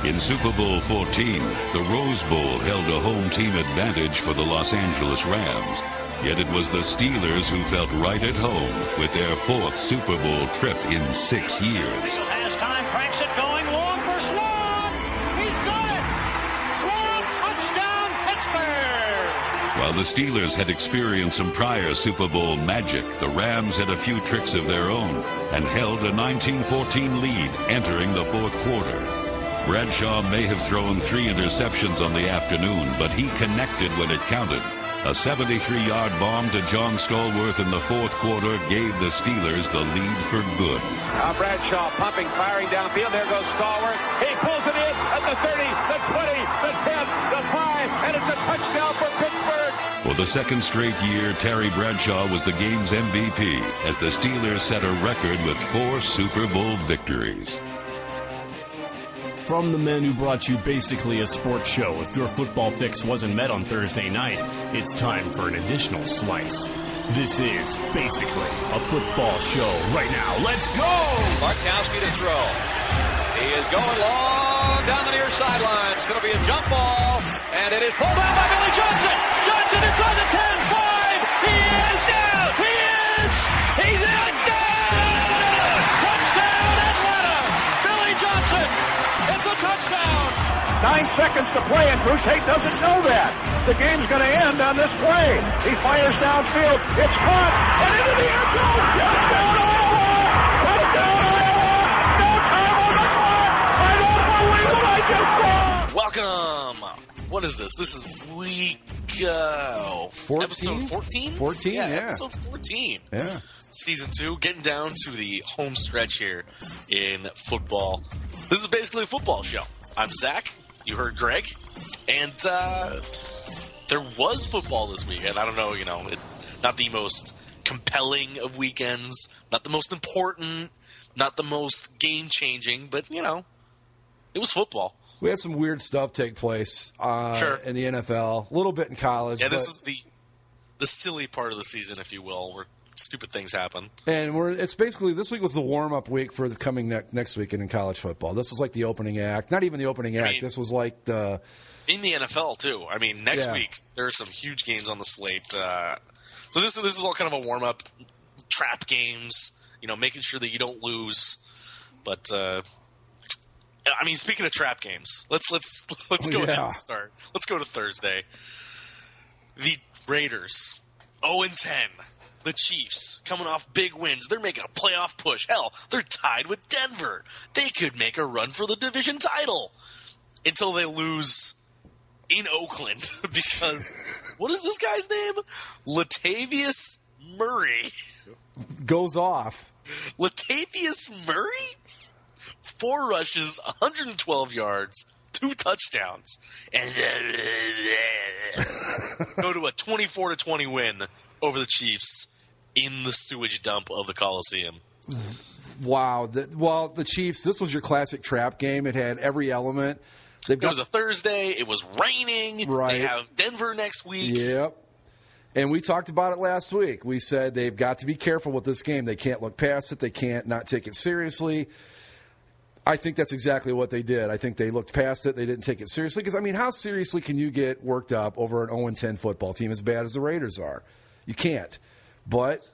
In Super Bowl 14, the Rose Bowl held a home team advantage for the Los Angeles Rams. Yet it was the Steelers who felt right at home with their fourth Super Bowl trip in 6 years. Has time, cranks it, going long for Swan. He's got it. Swan, touchdown, Pittsburgh. While the Steelers had experienced some prior Super Bowl magic, the Rams had a few tricks of their own and held a 19-14 lead entering the fourth quarter. Bradshaw may have thrown 3 interceptions on the afternoon, but he connected when it counted. A 73-yard bomb to John Stallworth in the fourth quarter gave the Steelers the lead for good. Now Bradshaw pumping, firing downfield. There goes Stallworth. He pulls it in at the 30, the 20, the 10, the 5, and it's a touchdown for Pittsburgh. For the second straight year, Terry Bradshaw was the game's MVP as the Steelers set a record with 4 Super Bowl victories. From the men who brought you basically a sports show, if your football fix wasn't met on Thursday night, it's time for an additional slice. This is basically a football show right now. Let's go! Bartkowski to throw. He is going long down the near sideline. It's going to be a jump ball, and it is pulled out by Billy Johnson. Johnson inside the 10, 5. He is down. He is. He's in. It's down. Touchdown, Atlanta. Billy Johnson. It's a touchdown. 9 seconds to play, and Bruce Haight doesn't know that. The game's going to end on this play. He fires downfield. It's caught, and into the end zone. Touchdown, Iowa! Touchdown, Iowa! No time on the clock. I don't believe what I just saw. Welcome. What is this? This is week 14? episode 14? 14, yeah. Episode 14. Yeah. Season 2, getting down to the home stretch here in football. This is basically a football show. I'm Zach. You heard Greg. And there was football this weekend. I don't know, not the most compelling of weekends, not the most important, not the most game-changing, but, it was football. We had some weird stuff take place in the NFL, a little bit in college. Yeah, this is the silly part of the season, if you will, where stupid things happen. And it's basically, this week was the warm-up week for the coming next weekend in college football. This was like the opening act. Not even the opening act. This was like the... In the NFL, too. Next week, there are some huge games on the slate. So this is all kind of a warm-up, trap games, making sure that you don't lose. But, speaking of trap games, let's go ahead and start. Let's go to Thursday. The Raiders, 0-10. The Chiefs, coming off big wins. They're making a playoff push. Hell, they're tied with Denver. They could make a run for the division title until they lose in Oakland because what is this guy's name? Latavius Murray. Goes off. Latavius Murray? 4 rushes, 112 yards, 2 touchdowns, and go to a 24-20 win over the Chiefs in the sewage dump of the Coliseum. Wow. The Chiefs, this was your classic trap game. It had every element. It was a Thursday. It was raining. Right. They have Denver next week. Yep. And we talked about it last week. We said they've got to be careful with this game. They can't look past it. They can't not take it seriously. I think that's exactly what they did. I think they looked past it. They didn't take it seriously. Because, how seriously can you get worked up over an 0-10 football team as bad as the Raiders are? You can't. But...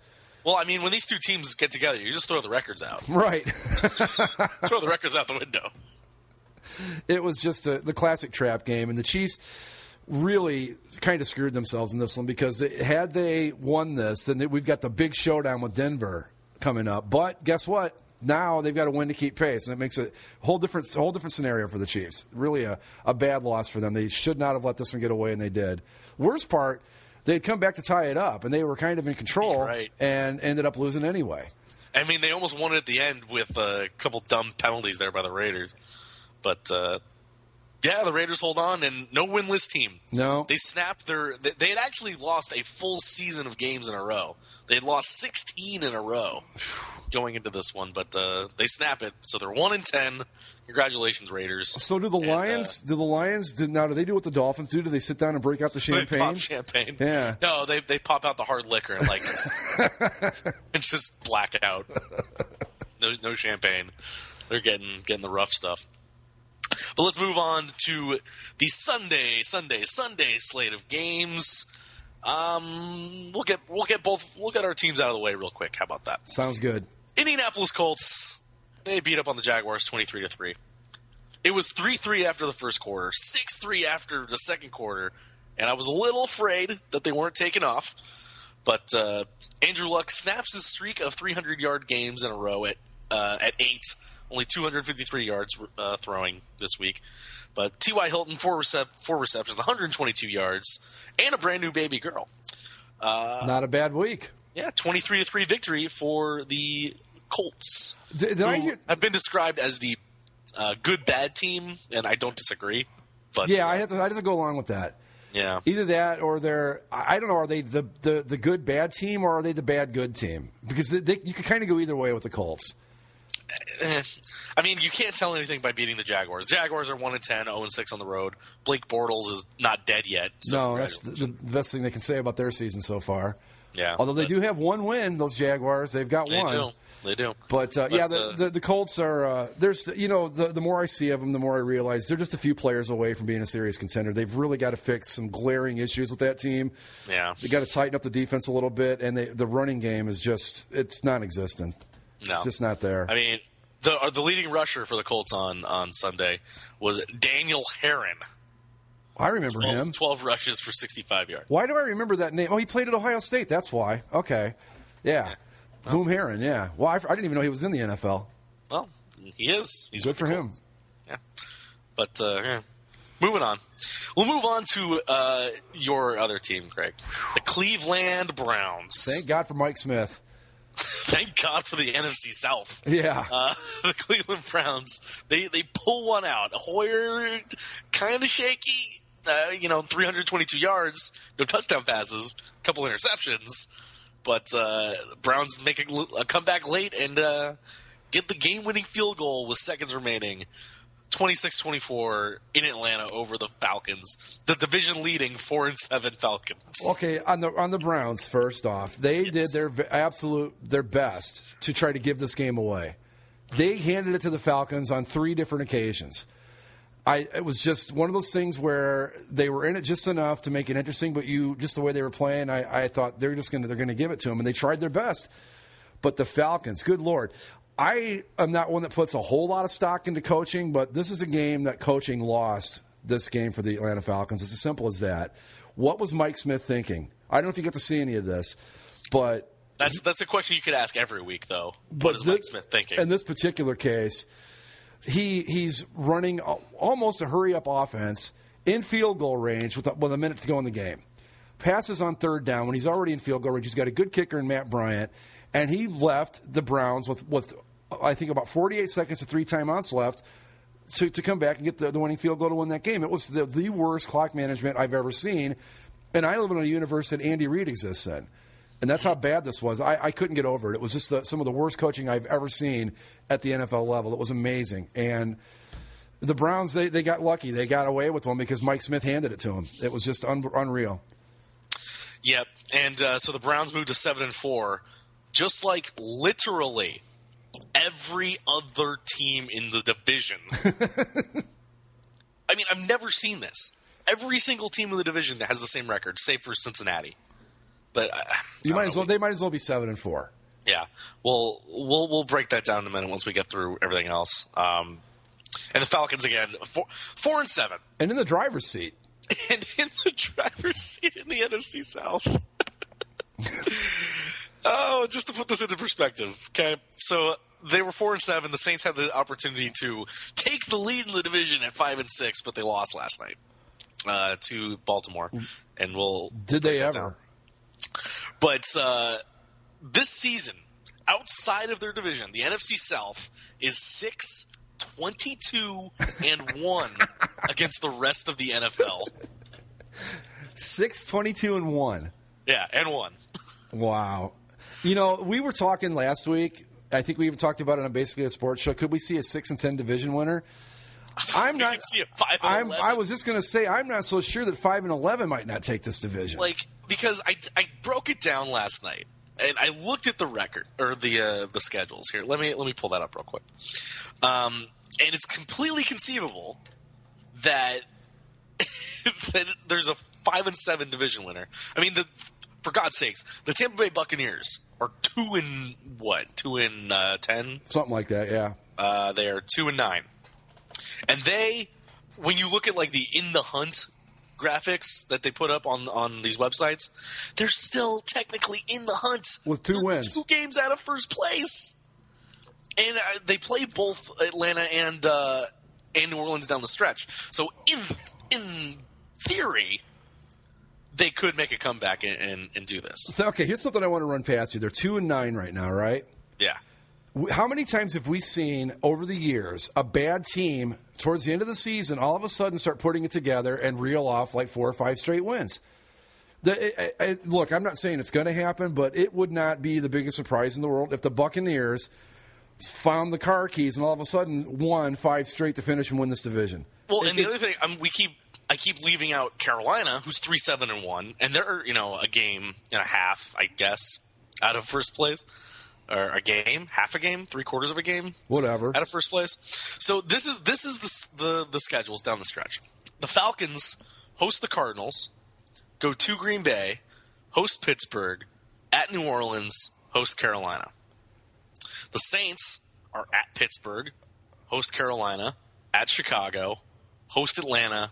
Well, when these two teams get together, you just throw the records out. Right. Throw the records out the window. It was just the classic trap game. And the Chiefs really kind of screwed themselves in this one because had they won this, then we've got the big showdown with Denver coming up. But guess what? Now they've got to win to keep pace, and it makes a whole different scenario for the Chiefs. Really a bad loss for them. They should not have let this one get away, and they did. Worst part, they'd come back to tie it up, and they were kind of in control and ended up losing anyway. They almost won it at the end with a couple dumb penalties there by the Raiders. But, the Raiders hold on, and no winless team. No. They snapped they had actually lost a full season of games in a row. They had lost 16 in a row going into this one, but they snap it. So they're 1-10. Congratulations, Raiders. So do the Lions? Do they do what the Dolphins do? Do they sit down and break out the champagne? They pop champagne. Yeah. No, they pop out the hard liquor and just black out. No champagne. They're getting the rough stuff. But let's move on to the Sunday slate of games. We'll get our teams out of the way real quick. How about that? Sounds good. Indianapolis Colts, they beat up on the Jaguars 23-3. It was 3-3 after the first quarter, 6-3 after the second quarter, and I was a little afraid that they weren't taking off. But Andrew Luck snaps his streak of 300-yard games in a row at 8. Only 253 yards throwing this week. But T.Y. Hilton, four receptions, 122 yards, and a brand-new baby girl. Not a bad week. Yeah, 23-3 victory for the Colts. I've been described as the good-bad team, and I don't disagree. But yeah, I have to go along with that. Yeah. Either that or they're – I don't know, are they the good-bad team or are they the bad-good team? Because you could kind of go either way with the Colts. I mean, you can't tell anything by beating the Jaguars. Jaguars are 1-10, 0-6 on the road. Blake Bortles is not dead yet. So no, that's the best thing they can say about their season so far. Yeah. Although they do have one win, those Jaguars. They've got one. They do. But the Colts are there's the more I see of them, the more I realize they're just a few players away from being a serious contender. They've really got to fix some glaring issues with that team. Yeah. They got to tighten up the defense a little bit, and the running game is it's non-existent. No. It's just not there. I mean, the leading rusher for the Colts on Sunday was Daniel Herron. I remember him. 12 rushes for 65 yards. Why do I remember that name? Oh, he played at Ohio State. That's why. Okay. Yeah. Boom Herron, yeah. Well, I didn't even know he was in the NFL. Well, he is. He's good for him. Yeah. But moving on. We'll move on to your other team, Craig. The Cleveland Browns. Thank God for Mike Smith. Thank God for the NFC South. Yeah. The Cleveland Browns, they pull one out. Hoyer, kind of shaky. 322 yards, no touchdown passes, a couple interceptions. But Browns make a comeback late and get the game-winning field goal with seconds remaining. 26-24 in Atlanta over the Falcons, the division-leading 4-7 Falcons. Okay, on the Browns, first off, they did their best to try to give this game away. They handed it to the Falcons on 3 different occasions. It was just one of those things where they were in it just enough to make it interesting, but just the way they were playing, I thought they're going to give it to them, and they tried their best. But the Falcons, good Lord. I am not one that puts a whole lot of stock into coaching, but this is a game that coaching lost this game for the Atlanta Falcons. It's as simple as that. What was Mike Smith thinking? I don't know if you get to see any of this, but that's a question you could ask every week, though. What is Mike Smith thinking? In this particular case, he's running almost a hurry-up offense in field goal range with a minute to go in the game. Passes on third down when he's already in field goal range. He's got a good kicker in Matt Bryant. And he left the Browns with I think, about 48 seconds to 3 timeouts left to come back and get the winning field goal to win that game. It was the worst clock management I've ever seen. And I live in a universe that Andy Reid exists in. And that's how bad this was. I couldn't get over it. It was just some of the worst coaching I've ever seen at the NFL level. It was amazing. And the Browns, they got lucky. They got away with one because Mike Smith handed it to them. It was just unreal. Yep. And so the Browns moved to 7-4. Just like literally every other team in the division. I mean, I've never seen this. Every single team in the division has the same record, save for Cincinnati. But they might as well be 7-4. Yeah. Well, we'll break that down in a minute once we get through everything else. And the Falcons again, 4-7, and in the driver's seat. And in the driver's seat in the NFC South. Oh, just to put this into perspective, okay? So they were 4-7. The Saints had the opportunity to take the lead in the division at 5-6, but they lost last night to Baltimore. And did they ever? Down. But this season, outside of their division, the NFC South is 6-22-1 against the rest of the NFL. 6-22-1. Yeah, and 1. Wow. You know, we were talking last week. I think we even talked about it on basically a sports show. Could we see a 6-10 division winner? I'm not. See a 5-11. I was just going to say I'm not so sure that 5-11 might not take this division. Because I broke it down last night and I looked at the record or the schedules here. Let me pull that up real quick. And it's completely conceivable that there's a 5-7 division winner. I mean, for God's sakes, the Tampa Bay Buccaneers are 2-10, something like that. Yeah, they are 2-9, and when you look at like the in the hunt graphics that they put up on these websites, they're still technically in the hunt with 2 wins, 2 games out of first place, and they play both Atlanta and New Orleans down the stretch. So in theory, they could make a comeback and do this. So, okay, here's something I want to run past you. They're 2-9 right now, right? Yeah. How many times have we seen over the years a bad team towards the end of the season all of a sudden start putting it together and reel off like 4 or 5 straight wins? Look, I'm not saying it's going to happen, but it would not be the biggest surprise in the world if the Buccaneers found the car keys and all of a sudden won 5 straight to finish and win this division. Well, and the other thing, I keep leaving out Carolina, who's 3-7-1, and they're a game and a half, I guess, out of first place. Or a game, half a game, 3/4 of a game, whatever, out of first place. So this is the schedules down the stretch. The Falcons host the Cardinals, go to Green Bay, host Pittsburgh, at New Orleans, host Carolina. The Saints are at Pittsburgh, host Carolina, at Chicago, host Atlanta,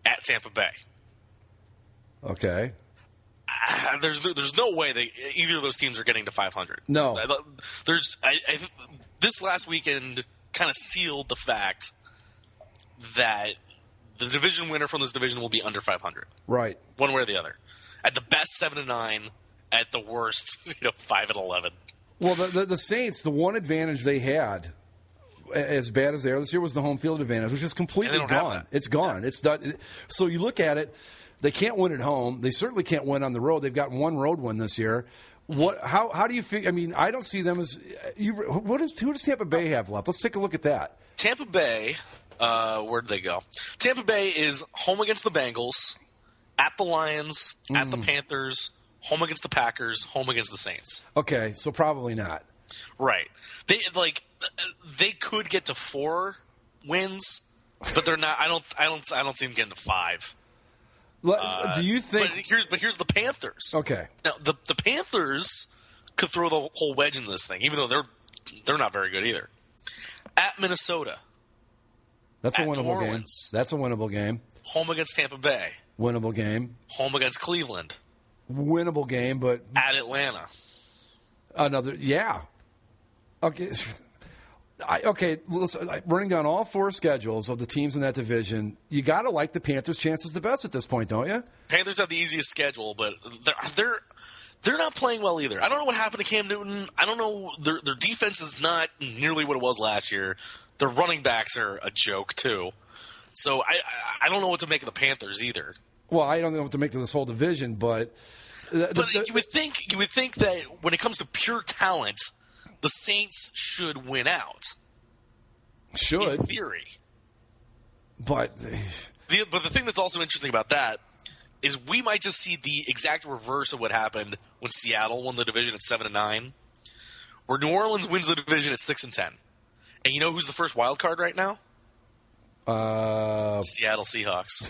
at Tampa Bay. Okay. There's no way either of those teams are getting to 500. No. This last weekend kind of sealed the fact that the division winner from this division will be under 500. Right. One way or the other. At the best, 7-9. At the worst, 5-11. Well, the Saints, the one advantage they had, as bad as they are this year, was the home field advantage, which is completely gone. It's gone. Yeah. It's done. So you look at it. They can't win at home. They certainly can't win on the road. They've got 1 road win this year. How do you feel? I mean, I don't see them as who does Tampa Bay have left? Let's take a look at that. Tampa Bay, where'd they go? Tampa Bay is home against the Bengals, at the Lions, at the Panthers, home against the Packers, home against the Saints. Okay, so probably not. Right. They could get to 4 wins, but they're not. I don't see them getting to 5. Do you think? But here's the Panthers. Okay. Now the Panthers could throw the whole wedge into this thing, even though they're not very good either. At Minnesota. That's a winnable game. That's a winnable game. Home against Tampa Bay. Winnable game. Home against Cleveland. Winnable game, but at Atlanta. Another, yeah. Okay. Listen, running down all 4 schedules of the teams in that division, you got to like the Panthers' chances the best at this point, don't you? Panthers have the easiest schedule, but they're not playing well either. I don't know what happened to Cam Newton. I don't know. Their defense is not nearly what it was last year. Their running backs are a joke too. So I don't know what to make of the Panthers either. Well, I don't know what to make of this whole division, but you would think that when it comes to pure talent, the Saints should win out. Should. In theory. But the thing that's also interesting about that is we might just see the exact reverse of what happened when Seattle won the division at 7-9, where New Orleans wins the division at 6-10. And you know who's the first wild card right now? Seattle Seahawks.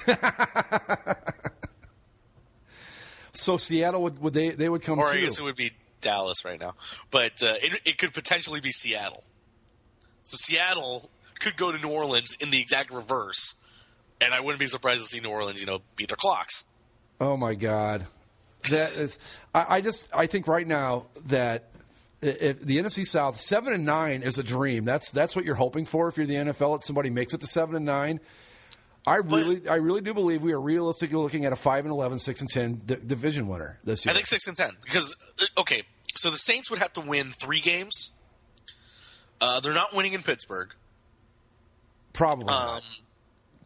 So Seattle would come or too. I guess it would be Dallas right now, but it could potentially be Seattle. So Seattle could go to New Orleans in the exact reverse, and I wouldn't be surprised to see New Orleans, beat their clocks. Oh my God, that is. I think right now that if the NFC South 7-9 is a dream. That's what you're hoping for if you're the NFL. If somebody makes it to 7-9. I really do believe we are realistically looking at a 5-11, 6-10 division winner this year. I think 6-10 because so the Saints would have to win 3 games. They're not winning in Pittsburgh. Probably not.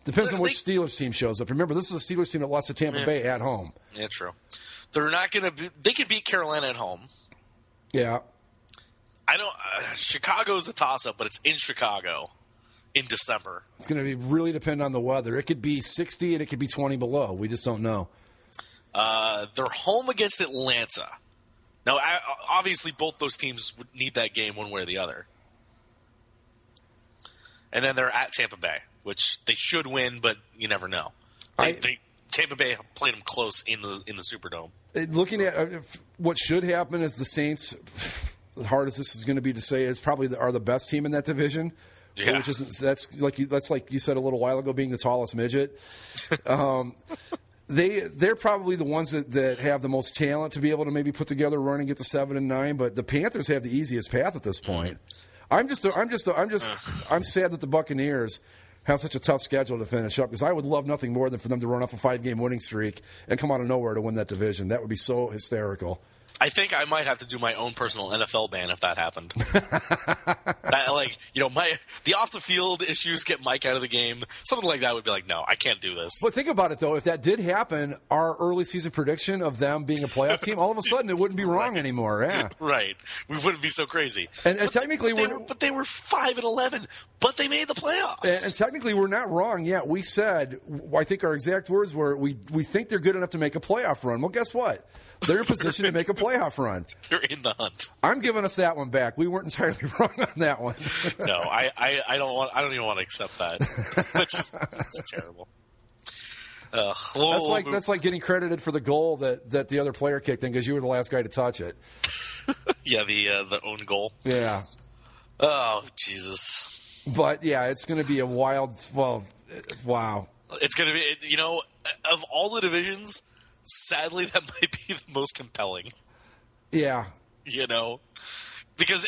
Depends on which Steelers team shows up. Remember, this is a Steelers team that lost to Tampa Bay at home. Yeah, true. They're not going to. They could beat Carolina at home. Yeah. I don't. Chicago's a toss-up, but it's in Chicago in December. It's going to really depend on the weather. It could be 60 and it could be 20 below. We just don't know. They're home against Atlanta. Now, obviously, both those teams would need that game one way or the other. And then they're at Tampa Bay, which they should win, but you never know. Tampa Bay played them close in the Superdome. Looking at what should happen is the Saints, as hard as this is going to be to say, is probably are the best team in that division. Yeah. Which isn't that's like you said a little while ago, being the tallest midget. They're probably the ones that have the most talent to be able to maybe put together a run and get to 7-9. But the Panthers have the easiest path at this point. I'm sad that the Buccaneers have such a tough schedule to finish up, because I would love nothing more than for them to run off a 5-game winning streak and come out of nowhere to win that division. That would be so hysterical. I think I might have to do my own personal NFL ban if that happened. The off the field issues get Mike out of the game. Something like that would be like, no, I can't do this. But think about it though. If that did happen, our early season prediction of them being a playoff team, all of a sudden it wouldn't be wrong anymore. Yeah, right. We wouldn't be so crazy. And technically, they were 5-11, but they made the playoffs. And technically, we're not wrong yet. We said, I think our exact words were, we think they're good enough to make a playoff run. Well, guess what? They're in position to make a playoff run. They're in the hunt. I'm giving us that one back. We weren't entirely wrong on that one. No, I don't even want to accept that. It's terrible. That's like getting credited for the goal that the other player kicked in because you were the last guy to touch it. Yeah, the own goal. Yeah. Oh, Jesus. But yeah, it's going to be a wild. Well, wow. It's going to be, of all the divisions, sadly, that might be the most compelling. Yeah. Because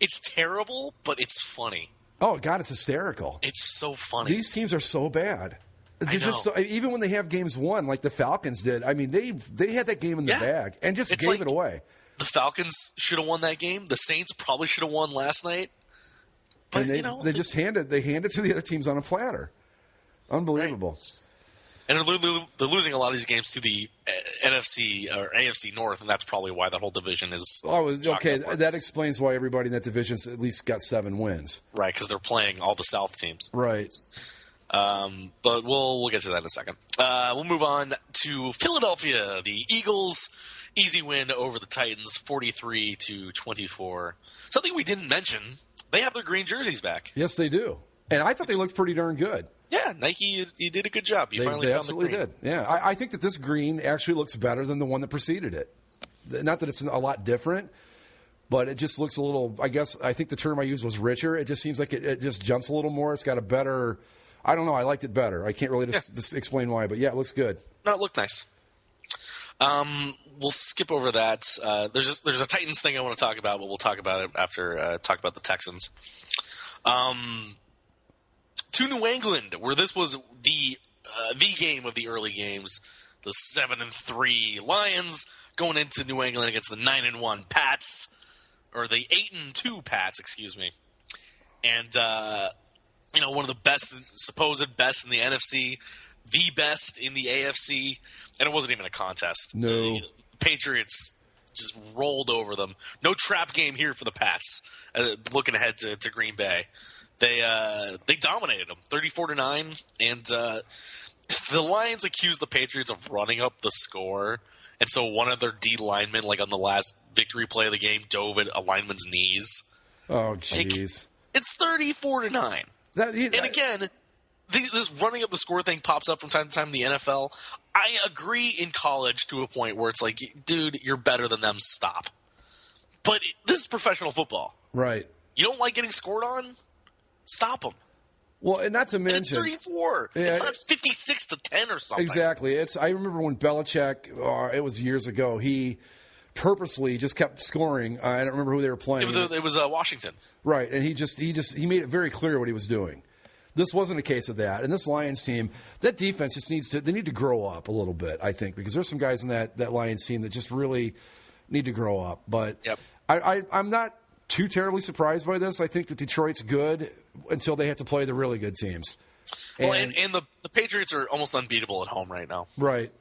it's terrible, but it's funny. Oh, God, it's hysterical. It's so funny. These teams are so bad. They're just even when they have games won, like the Falcons did, I mean, they had that game in the bag and just gave it away. The Falcons should have won that game. The Saints probably should have won last night. But, and they just hand it to the other teams on a platter. Unbelievable. Right. And they're losing a lot of these games to the NFC or AFC North, and that's probably why that whole division is. Okay. That explains why everybody in that division's at least got 7 wins. Right, because they're playing all the South teams. Right. But we'll get to that in a second. We'll move on to Philadelphia. The Eagles, easy win over the Titans, 43-24. Something we didn't mention: they have their green jerseys back. Yes, they do. And I thought they looked pretty darn good. Yeah, Nike, you did a good job. You finally found absolutely the green. Did. Yeah, I think that this green actually looks better than the one that preceded it. Not that it's a lot different, but it just looks a little. I think the term I used was richer. It just seems like it just jumps a little more. It's got a better. I don't know. I liked it better. I can't really just explain why, but yeah, it looks good. No, it looked nice. We'll skip over that. There's a Titans thing I want to talk about, but we'll talk about it after talk about the Texans. To New England, where this was the game of the early games, the 7-3 Lions going into New England against the 9-1 Pats, or the 8-2 Pats, excuse me. And one of the supposed best in the NFC, the best in the AFC, and it wasn't even a contest. No, the Patriots just rolled over them. No trap game here for the Pats. Looking ahead to Green Bay. They dominated them 34-9, and the Lions accused the Patriots of running up the score, and so one of their D linemen, like on the last victory play of the game, dove at a lineman's knees. Oh, jeez! It's 34-9, and again, this running up the score thing pops up from time to time in the NFL. I agree in college to a point where it's like, dude, you're better than them. Stop. But this is professional football, right? You don't like getting scored on? Stop them. Well, and not to mention, and it's 34. Yeah, it's not 56-10 or something. Exactly. I remember when Belichick, it was years ago, he purposely just kept scoring. I don't remember who they were playing. It was Washington. Right, and he made it very clear what he was doing. This wasn't a case of that. And this Lions team, that defense just need to grow up a little bit, I think, because there's some guys in that Lions team that just really need to grow up. But yep. I'm not too terribly surprised by this. I think that Detroit's good until they have to play the really good teams. Well, and the Patriots are almost unbeatable at home right now. Right.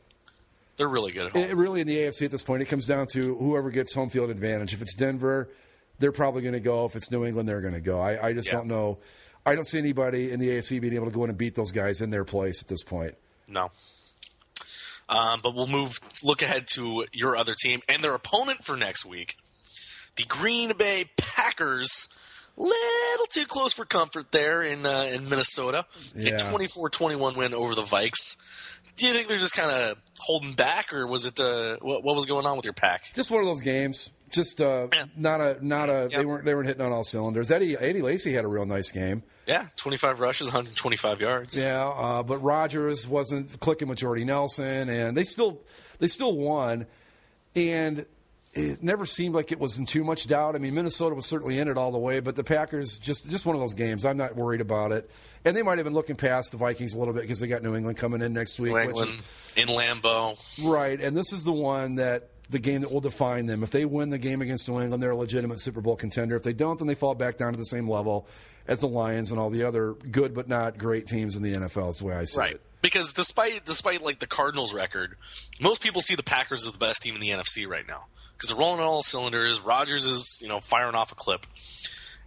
They're really good at home. Really, in the AFC at this point, it comes down to whoever gets home field advantage. If it's Denver, they're probably going to go. If it's New England, they're going to go. I just don't know. I don't see anybody in the AFC being able to go in and beat those guys in their place at this point. No. But we'll look ahead to your other team and their opponent for next week. The Green Bay Packers little too close for comfort there in Minnesota. Yeah. A 24-21 win over the Vikes. Do you think they're just kind of holding back, or was it what was going on with your Pack? Just one of those games. Just not a. Yep. They weren't hitting on all cylinders. Eddie Lacy had a real nice game. Yeah, 25 rushes, 125 yards. Yeah, but Rodgers wasn't clicking with Jordy Nelson, and they still won. And it never seemed like it was in too much doubt. I mean, Minnesota was certainly in it all the way, but the Packers, just one of those games. I'm not worried about it. And they might have been looking past the Vikings a little bit because they got New England coming in next week. New England in Lambeau. Right, and this is the game that will define them. If they win the game against New England, they're a legitimate Super Bowl contender. If they don't, then they fall back down to the same level as the Lions and all the other good but not great teams in the NFL is the way I see it. Because despite like the Cardinals' record, most people see the Packers as the best team in the NFC right now because they're rolling on all cylinders. Rodgers is firing off a clip,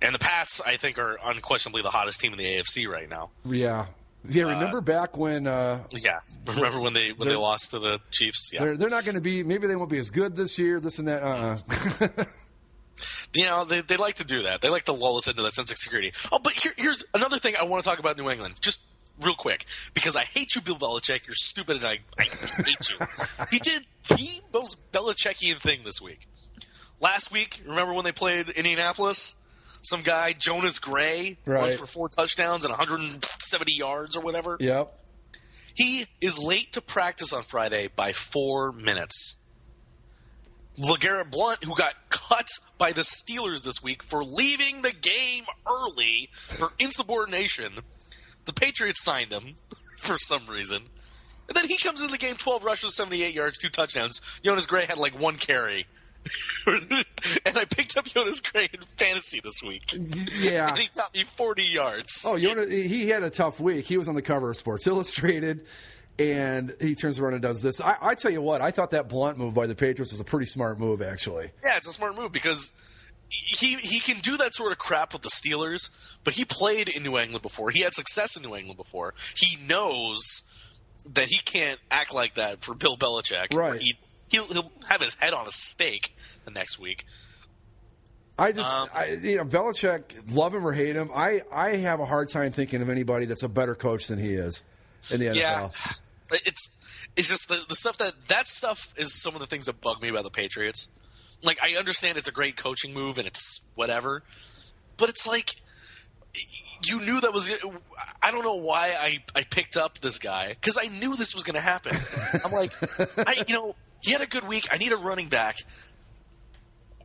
and the Pats I think are unquestionably the hottest team in the AFC right now. Yeah. Yeah, remember back when? Remember when they lost to the Chiefs? Yeah, they're not going to be. Maybe they won't be as good this year. This and that. They like to do that. They like to lull us into that sense of security. Oh, but here's another thing I want to talk about New England, just real quick, because I hate you, Bill Belichick. You're stupid, and I hate you. He did the most Belichickian thing this week. Last week, remember when they played Indianapolis? Some guy, Jonas Gray, went for 4 touchdowns and 170 yards or whatever. Yep. He is late to practice on Friday by 4 minutes. LeGarrette Blount, who got cut by the Steelers this week for leaving the game early for insubordination, the Patriots signed him for some reason. And then he comes into the game, 12 rushes, 78 yards, 2 touchdowns. Jonas Gray had like 1 carry. And I picked up Jonas Gray in fantasy this week. Yeah. And he got me 40 yards. Oh, he had a tough week. He was on the cover of Sports Illustrated, and he turns around and does this. I tell you what, I thought that Blunt move by the Patriots was a pretty smart move, actually. Yeah, it's a smart move because he can do that sort of crap with the Steelers, but he played in New England before. He had success in New England before. He knows that he can't act like that for Bill Belichick. Right. He'll have his head on a stake the next week. Belichick, love him or hate him, I have a hard time thinking of anybody that's a better coach than he is in the NFL. Yeah, it's just the stuff that stuff is some of the things that bug me about the Patriots. Like, I understand it's a great coaching move and it's whatever, but it's like you knew that was. I don't know why I picked up this guy because I knew this was going to happen. I'm like, he had a good week. I need a running back.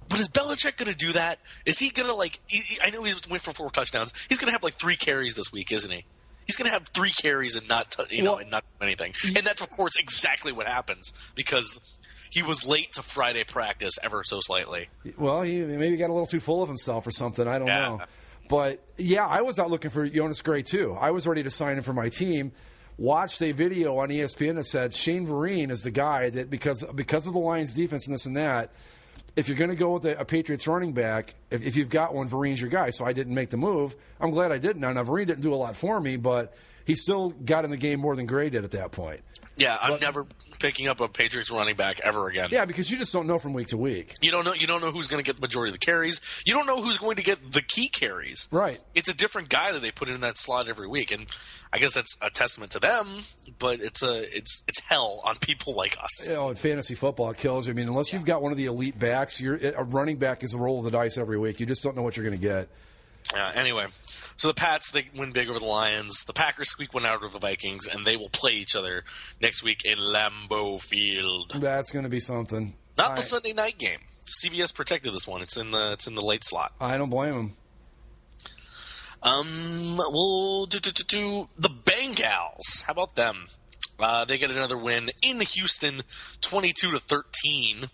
But is Belichick going to do that? Is he going to, I know he went for 4 touchdowns. He's going to have 3 carries this week, isn't he? He's going to have 3 carries and not anything. And that's, of course, exactly what happens because he was late to Friday practice ever so slightly. Well, he maybe got a little too full of himself or something. I don't know. But, yeah, I was out looking for Jonas Gray, too. I was ready to sign him for my team. Watched a video on ESPN that said Shane Vereen is the guy that because of the Lions' defense and this and that, if you're going to go with a Patriots running back, if you've got one, Vereen's your guy. So I didn't make the move. I'm glad I didn't. Now, Vereen didn't do a lot for me, but he still got in the game more than Gray did at that point. Yeah, I'm never picking up a Patriots running back ever again. Yeah, because you just don't know from week to week. You don't know who's going to get the majority of the carries. You don't know who's going to get the key carries. Right. It's a different guy that they put in that slot every week, and I guess that's a testament to them. But it's hell on people like us. In fantasy football, it kills you. I mean, unless you've got one of the elite backs, a running back is a roll of the dice every week. You just don't know what you're going to get. Anyway, so the Pats, they win big over the Lions. The Packers squeak one out of the Vikings, and they will play each other next week in Lambeau Field. That's going to be something. Not the Sunday night game. CBS protected this one. It's in the late slot. I don't blame them. We'll do the Bengals. How about them? They get another win in Houston, 22-13.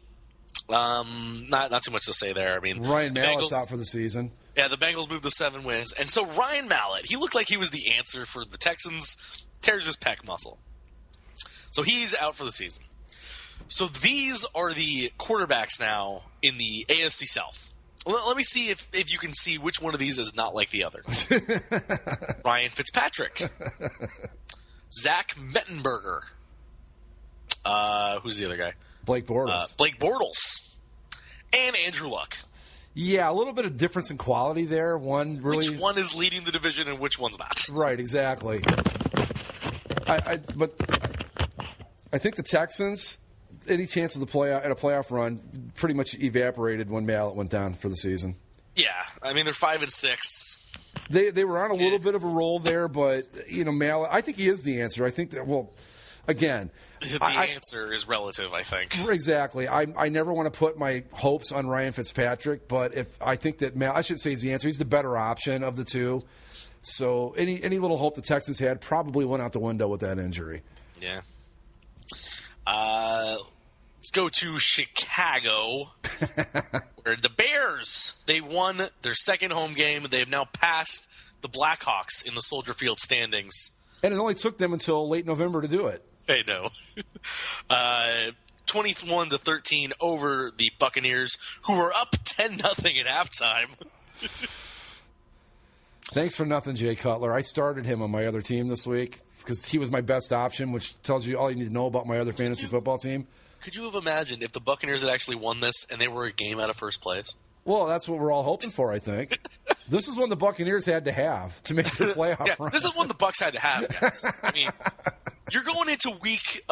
Not too much to say there. I mean, Ryan Mallett's out for the season. Yeah, the Bengals moved to 7 wins. And so Ryan Mallett, he looked like he was the answer for the Texans. Tears his pec muscle. So he's out for the season. So these are the quarterbacks now in the AFC South. Let me see if you can see which one of these is not like the other. Ryan Fitzpatrick. Zach Mettenberger. Who's the other guy? Blake Bortles. Blake Bortles. And Andrew Luck. Yeah, a little bit of difference in quality there. Which one is leading the division and which one's not? Right, exactly. But I think the Texans, any chance of a playoff run, pretty much evaporated when Mallett went down for the season. Yeah, I mean they're 5-6. They were on a little bit of a roll there, but Mallett, I think he is the answer. I think that again. The answer is relative, I think. Exactly. I never want to put my hopes on Ryan Fitzpatrick, but I think that I should say he's the answer. He's the better option of the two. So any little hope the Texans had probably went out the window with that injury. Yeah. Let's go to Chicago, where the Bears, they won their second home game. They have now passed the Blackhawks in the Soldier Field standings. And it only took them until late November to do it. I know. 21-13 over the Buccaneers, who were up 10-0 at halftime. Thanks for nothing, Jay Cutler. I started him on my other team this week because he was my best option, which tells you all you need to know about my other fantasy football team. Could you have imagined if the Buccaneers had actually won this and they were a game out of first place? Well, that's what we're all hoping for, I think. This is one the Buccaneers had to have to make the playoff run. This is one the Bucs had to have, guys. I mean, you're going into week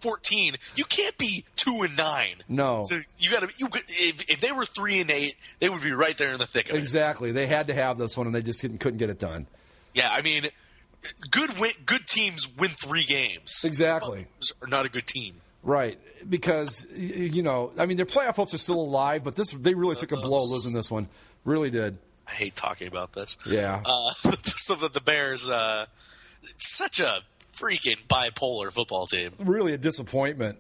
14. You can't be 2-9. No. So you got to. If they were 3-8, they would be right there in the thick of it. Exactly. They had to have this one, and they just couldn't get it done. Yeah, I mean, good teams win 3 games. Exactly. Bucs are not a good team. Right, because, their playoff hopes are still alive, but they really took a blow losing this one. Really did. I hate talking about this. Yeah. So that the Bears, such a freaking bipolar football team. Really a disappointment,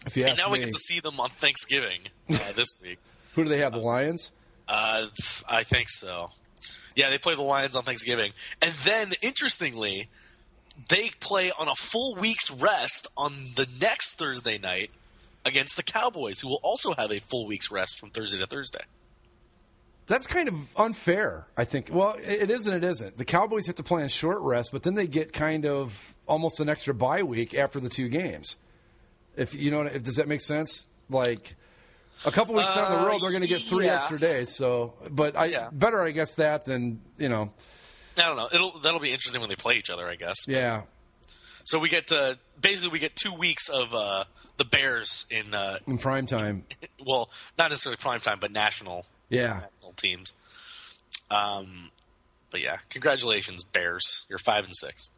if you ask me. And now we get to see them on Thanksgiving this week. Who do they have, the Lions? I think so. Yeah, they play the Lions on Thanksgiving. And then, interestingly, they play on a full week's rest on the next Thursday night against the Cowboys, who will also have a full week's rest from Thursday to Thursday. That's kind of unfair, I think. Well, it is and it isn't. The Cowboys have to play on short rest, but then they get kind of almost an extra bye week after the 2 games. Does that make sense? Like a couple weeks down the road, they're going to get 3 extra days. So, but better, I guess, that than I don't know. That'll be interesting when they play each other, I guess. Yeah. So we get 2 weeks of the Bears in prime time. Well, not necessarily prime time, but national teams. But yeah, congratulations, Bears. You're 5-6.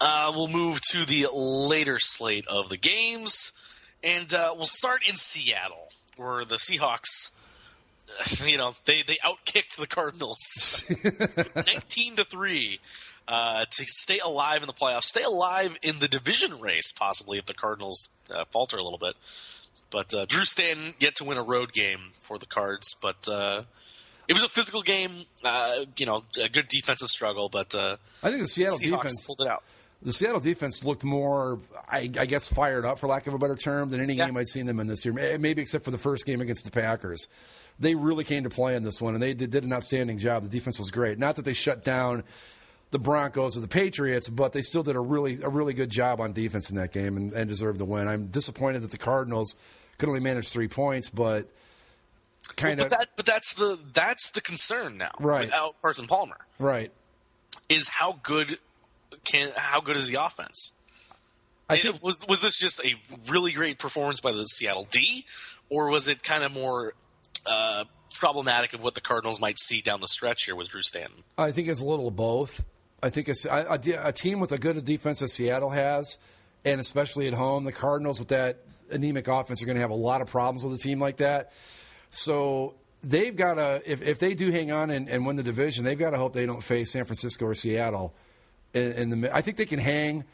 We'll move to the later slate of the games, and we'll start in Seattle, where the Seahawks. They outkicked the Cardinals 19-3 to stay alive in the playoffs, stay alive in the division race, possibly if the Cardinals falter a little bit. But Drew Stanton yet to win a road game for the Cards, but it was a physical game. A good defensive struggle, but I think the Seattle defense pulled it out. The Seattle defense looked more, I guess, fired up, for lack of a better term, than any game I'd seen them in this year. Maybe except for the first game against the Packers. They really came to play in this one, and they did an outstanding job. The defense was great. Not that they shut down the Broncos or the Patriots, but they still did a really good job on defense in that game and deserved the win. I'm disappointed that the Cardinals could only manage 3 points, but But that's the concern now. Right. Without Carson Palmer. Right. Is how good is the offense? Was this just a really great performance by the Seattle D, or was it kind of more problematic of what the Cardinals might see down the stretch here with Drew Stanton? I think it's a little of both. I think a team with a good defense as Seattle has, and especially at home, the Cardinals with that anemic offense are going to have a lot of problems with a team like that. So they've got to, if they do hang on and win the division, they've got to hope they don't face San Francisco or Seattle. I think they can hang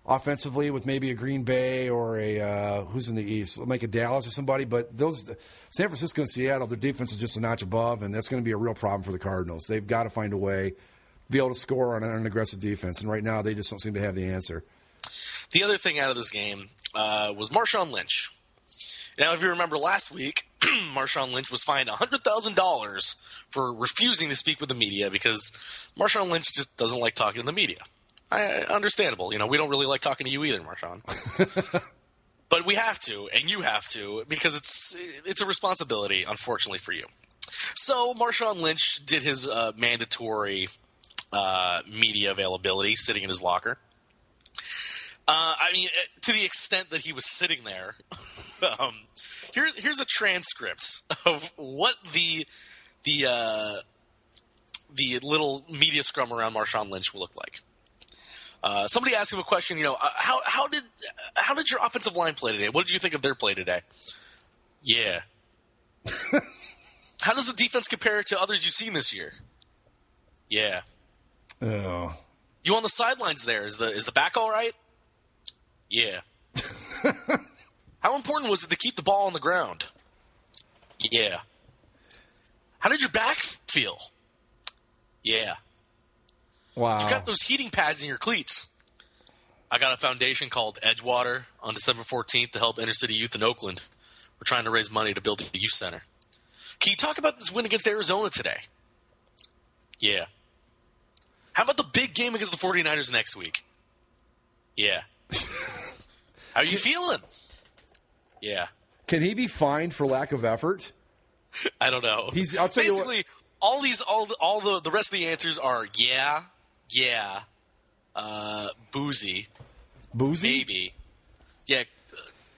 offensively with maybe a Green Bay or a who's in the East, like a Dallas or somebody. But those San Francisco and Seattle, their defense is just a notch above, and that's going to be a real problem for the Cardinals. They've got to find a way to be able to score on an aggressive defense, and right now they just don't seem to have the answer. The other thing out of this game was Marshawn Lynch. Now, if you remember last week, Marshawn Lynch was fined $100,000 for refusing to speak with the media because Marshawn Lynch just doesn't like talking to the media. Understandable. We don't really like talking to you either, Marshawn. But we have to, and you have to, because it's a responsibility, unfortunately, for you. So Marshawn Lynch did his mandatory media availability sitting in his locker. I mean, to the extent that he was sitting there, here's a transcript of what the little media scrum around Marshawn Lynch will look like. Somebody asked him a question, how did your offensive line play today? What did you think of their play today? Yeah. How does the defense compare to others you've seen this year? Yeah. Oh. You on the sidelines there? Is the back all right? Yeah. How important was it to keep the ball on the ground? Yeah. How did your back feel? Yeah. Wow. You got those heating pads in your cleats. I got a foundation called Edgewater on December 14th to help inner city youth in Oakland. We're trying to raise money to build a youth center. Can you talk about this win against Arizona today? Yeah. How about the big game against the 49ers next week? Yeah. How are you feeling? Yeah. Can he be fined for lack of effort? I don't know. I'll tell you what. Basically, all the rest of the answers are yeah, boozy, maybe. Yeah,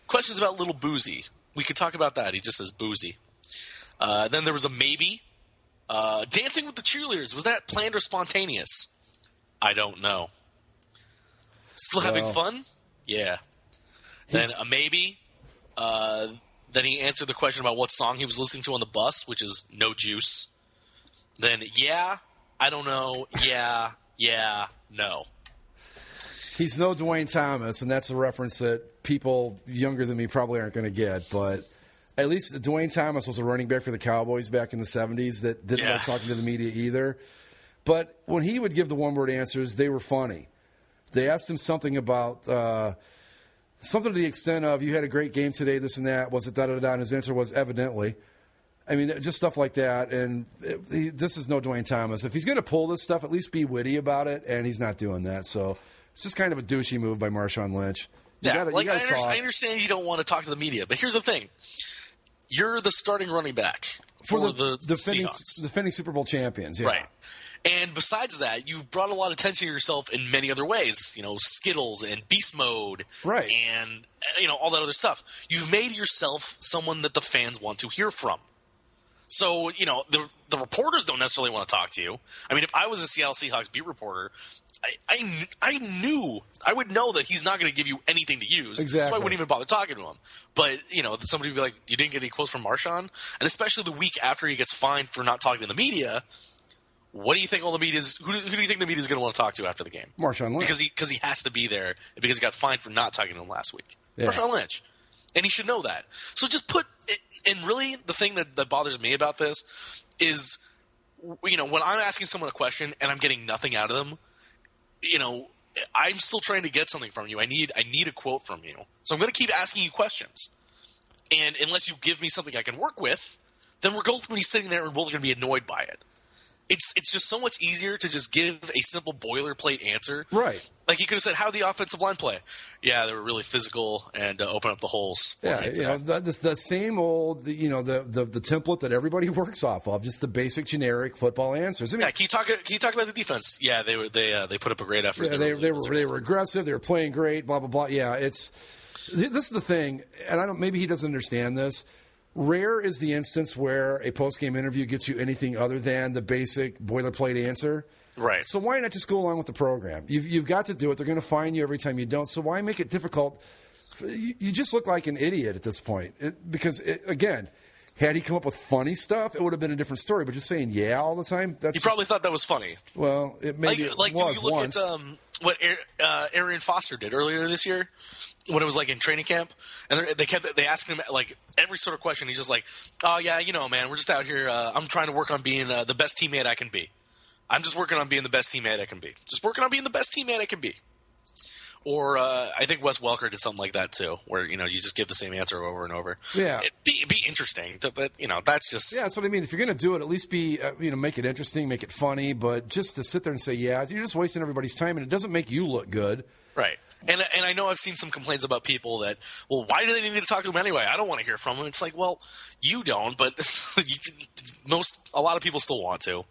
questions about little Boozy. We could talk about that. He just says boozy. Then there was a maybe. Dancing with the cheerleaders. Was that planned or spontaneous? I don't know. Still having fun? Yeah. Then a maybe. Then he answered the question about what song he was listening to on the bus, which is No Juice. Then, yeah, I don't know, yeah, no. He's no Dwayne Thomas, and that's a reference that people younger than me probably aren't going to get. But at least Dwayne Thomas was a running back for the Cowboys back in the 70s that didn't like talking to the media either. But when he would give the one-word answers, they were funny. They asked him something about something to the extent of, you had a great game today, this and that. Was it da-da-da? And his answer was, evidently. I mean, just stuff like that. And this is no Dwayne Thomas. If he's going to pull this stuff, at least be witty about it, and he's not doing that. So it's just kind of a douchey move by Marshawn Lynch. I understand you don't want to talk to the media, but here's the thing. You're the starting running back for the Seahawks. Defending Super Bowl champions, yeah. Right. And besides that, you've brought a lot of attention to yourself in many other ways. Skittles and Beast Mode. Right. And, all that other stuff. You've made yourself someone that the fans want to hear from. So, the reporters don't necessarily want to talk to you. I mean, if I was a Seattle Seahawks beat reporter, I would know that he's not going to give you anything to use. Exactly. So I wouldn't even bother talking to him. But, somebody would be like, you didn't get any quotes from Marshawn? And especially the week after he gets fined for not talking to the media, what do you think all the media is? Who do you think the media is going to want to talk to after the game? Marshawn Lynch. Because he has to be there because he got fined for not talking to him last week. Yeah. Marshawn Lynch. And he should know that. So just put it – and really the thing that bothers me about this is, when I'm asking someone a question and I'm getting nothing out of them, I'm still trying to get something from you. I need a quote from you. So I'm going to keep asking you questions. And unless you give me something I can work with, then we're both going to be sitting there and we're both going to be annoyed by it. It's just so much easier to just give a simple boilerplate answer. Right. Like, you could have said, how did the offensive line play? Yeah, they were really physical and open up the holes. Yeah, the same old, the template that everybody works off of, just the basic generic football answers. I mean, can you talk about the defense? Yeah, they put up a great effort. Yeah, they were aggressive. They were playing great. Blah blah blah. Yeah, this is the thing, and maybe he doesn't understand this. Rare is the instance where a post-game interview gets you anything other than the basic boilerplate answer. Right. So why not just go along with the program? You've got to do it. They're going to fine you every time you don't. So why make it difficult? You just look like an idiot at this point. Again, had he come up with funny stuff, it would have been a different story. But just saying yeah all the time, you probably thought that was funny. Well, it maybe it was you look once. At what Arian Foster did earlier this year, when it was like in training camp, and they asked him like every sort of question. He's just like, "Oh yeah, man, we're just out here. I'm trying to work on being the best teammate I can be. I'm just working on being the best teammate I can be. Just working on being the best teammate I can be." Or I think Wes Welker did something like that too, where you just give the same answer over and over. Yeah, it'd be interesting, but that's just that's what I mean. If you're going to do it, at least be make it interesting, make it funny. But just to sit there and say yeah, you're just wasting everybody's time, and it doesn't make you look good. Right. And I know I've seen some complaints about people that, well, why do they need to talk to him anyway? I don't want to hear from him. It's like, well, you don't, but a lot of people still want to.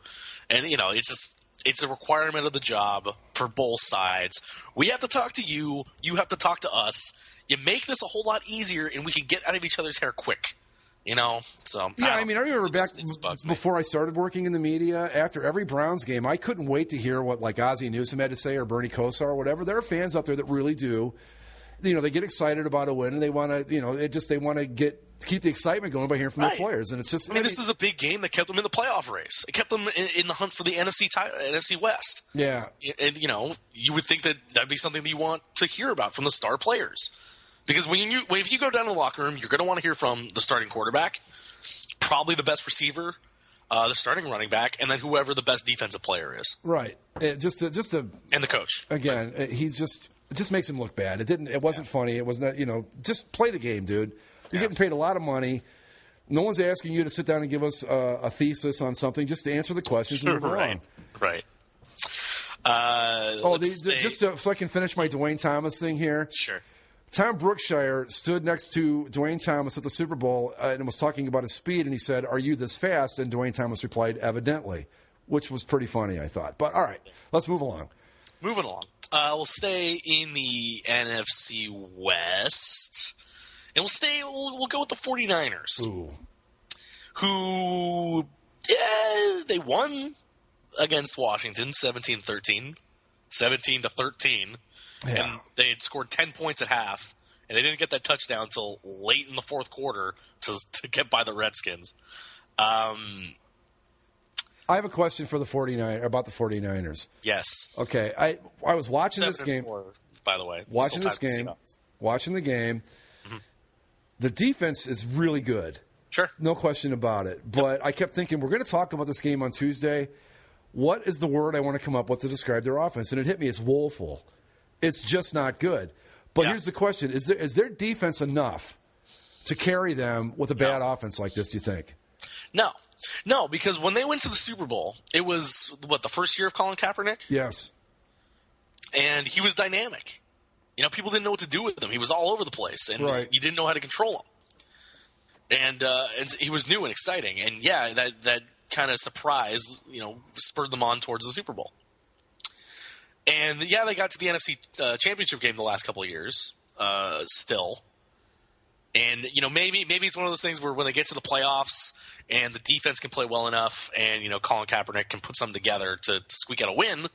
And, it's a requirement of the job for both sides. We have to talk to you. You have to talk to us. You make this a whole lot easier, and we can get out of each other's hair quick. So yeah, I remember back before I started working in the media, after every Browns game, I couldn't wait to hear what like Ozzie Newsome had to say or Bernie Kosar or whatever. There are fans out there that really do, they get excited about a win and they want to, they want to keep the excitement going by hearing from their players, and it's just. This is a big game that kept them in the playoff race. It kept them in the hunt for the NFC West. Yeah, and you would think that that'd be something that you want to hear about from the star players. Because if you go down to the locker room, you're going to want to hear from the starting quarterback, probably the best receiver, the starting running back, and then whoever the best defensive player is. Right. And the coach. Again, it just makes him look bad. It wasn't funny. It wasn't. Just play the game, dude. You're getting paid a lot of money. No one's asking you to sit down and give us a thesis on something. Just to answer the questions and move on. Right. Just so I can finish my Dwayne Thomas thing here. Sure. Tom Brookshire stood next to Dwayne Thomas at the Super Bowl and was talking about his speed, and he said, "Are you this fast?" And Dwayne Thomas replied, "Evidently," which was pretty funny, I thought. But all right, let's move along. Moving along. We'll stay in the NFC West, and we'll go with the 49ers. Ooh. Who, they won against Washington 17-13, 17-13. Yeah. And they had scored 10 points at half, and they didn't get that touchdown until late in the fourth quarter to get by the Redskins. I have a question for about the 49ers. Yes. Okay. I was watching this game. 7-4, by the way. Watching the game. Mm-hmm. The defense is really good. Sure. No question about it. But I kept thinking, we're going to talk about this game on Tuesday. What is the word I want to come up with to describe their offense? And it hit me. It's woeful. It's just not good. But here's the question. Is their defense enough to carry them with a bad offense like this, do you think? No, because when they went to the Super Bowl, it was, the first year of Colin Kaepernick? Yes. And he was dynamic. People didn't know what to do with him. He was all over the place, and you didn't know how to control him. And he was new and exciting. And, that kind of surprise, spurred them on towards the Super Bowl. And, they got to the NFC Championship game the last couple of years still. And, maybe it's one of those things where when they get to the playoffs and the defense can play well enough and, Colin Kaepernick can put something together to squeak out a win,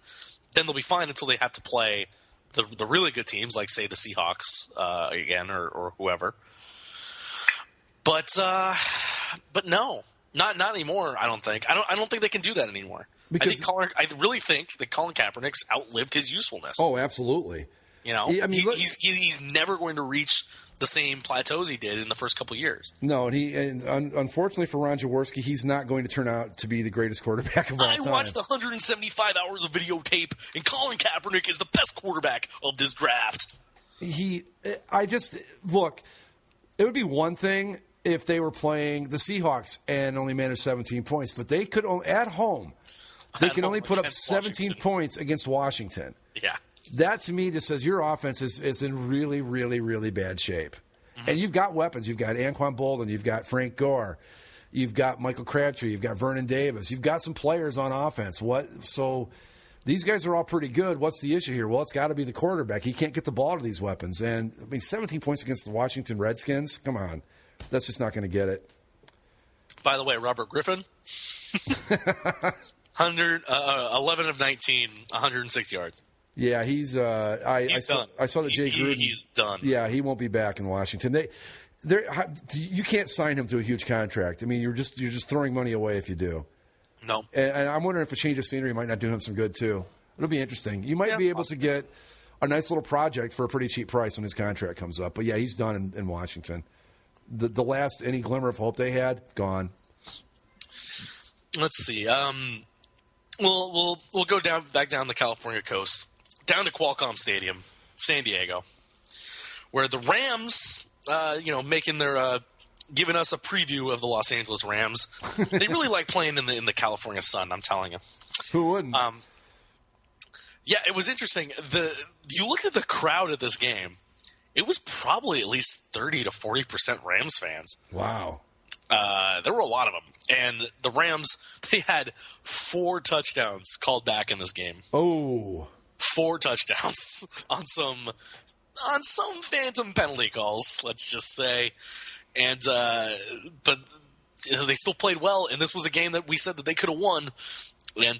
then they'll be fine until they have to play the really good teams like, say, the Seahawks again or whoever. But no, not anymore, I don't think. I don't think they can do that anymore. I really think that Colin Kaepernick's outlived his usefulness. Oh, absolutely. He's never going to reach the same plateaus he did in the first couple of years. No, and unfortunately for Ron Jaworski, he's not going to turn out to be the greatest quarterback of all time. I watched 175 hours of videotape, and Colin Kaepernick is the best quarterback of this draft. Look, it would be one thing if they were playing the Seahawks and only managed 17 points, but they could at home. They can only put up 17 points against Washington. Yeah. That, to me, just says your offense is in really, really, really bad shape. Mm-hmm. And you've got weapons. You've got Anquan Bolden. You've got Frank Gore. You've got Michael Crabtree. You've got Vernon Davis. You've got some players on offense. So these guys are all pretty good. What's the issue here? Well, it's got to be the quarterback. He can't get the ball to these weapons. And, 17 points against the Washington Redskins? Come on. That's just not going to get it. By the way, Robert Griffin, 11 of 19, 106 yards. Yeah, he's done. I saw that Jay Gruden. He's done. Yeah, he won't be back in Washington. You can't sign him to a huge contract. You're just throwing money away if you do. No. And I'm wondering if a change of scenery might not do him some good too. It'll be interesting. You might be able to get a nice little project for a pretty cheap price when his contract comes up. But yeah, he's done in Washington. The last any glimmer of hope they had, gone. Let's see. We'll go back down the California coast, down to Qualcomm Stadium, San Diego, where the Rams, making their giving us a preview of the Los Angeles Rams. They really like playing in the California sun. I'm telling you. Who wouldn't? Yeah, it was interesting. You look at the crowd at this game, it was probably at least 30 to 40% Rams fans. Wow. There were a lot of them. And the Rams, they had 4 touchdowns called back in this game. Oh. 4 touchdowns on some phantom penalty calls, let's just say. And but they still played well, and this was a game that we said that they could have won, and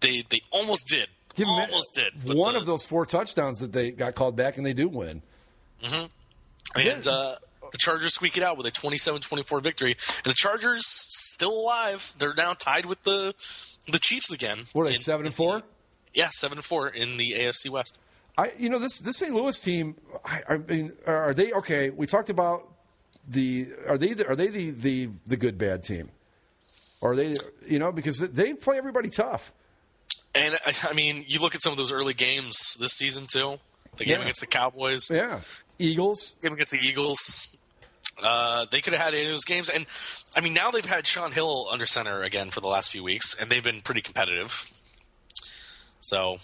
they almost did. Almost did. One of those 4 touchdowns that they got called back, and they do win. Mm-hmm. And the Chargers squeak it out with a 27-24 victory. And the Chargers still alive. They're now tied with the Chiefs again. What are they, 7-4? Yeah, 7-4 in the AFC West. This St. Louis team. I mean, are they okay? We talked about are they the good bad team? Or are they because they play everybody tough. And, I mean, you look at some of those early games this season, too. The game against the Cowboys. Yeah. Eagles. Game against the Eagles. They could have had any of those games. And, I mean, now they've had Sean Hill under center again for the last few weeks, and they've been pretty competitive. So,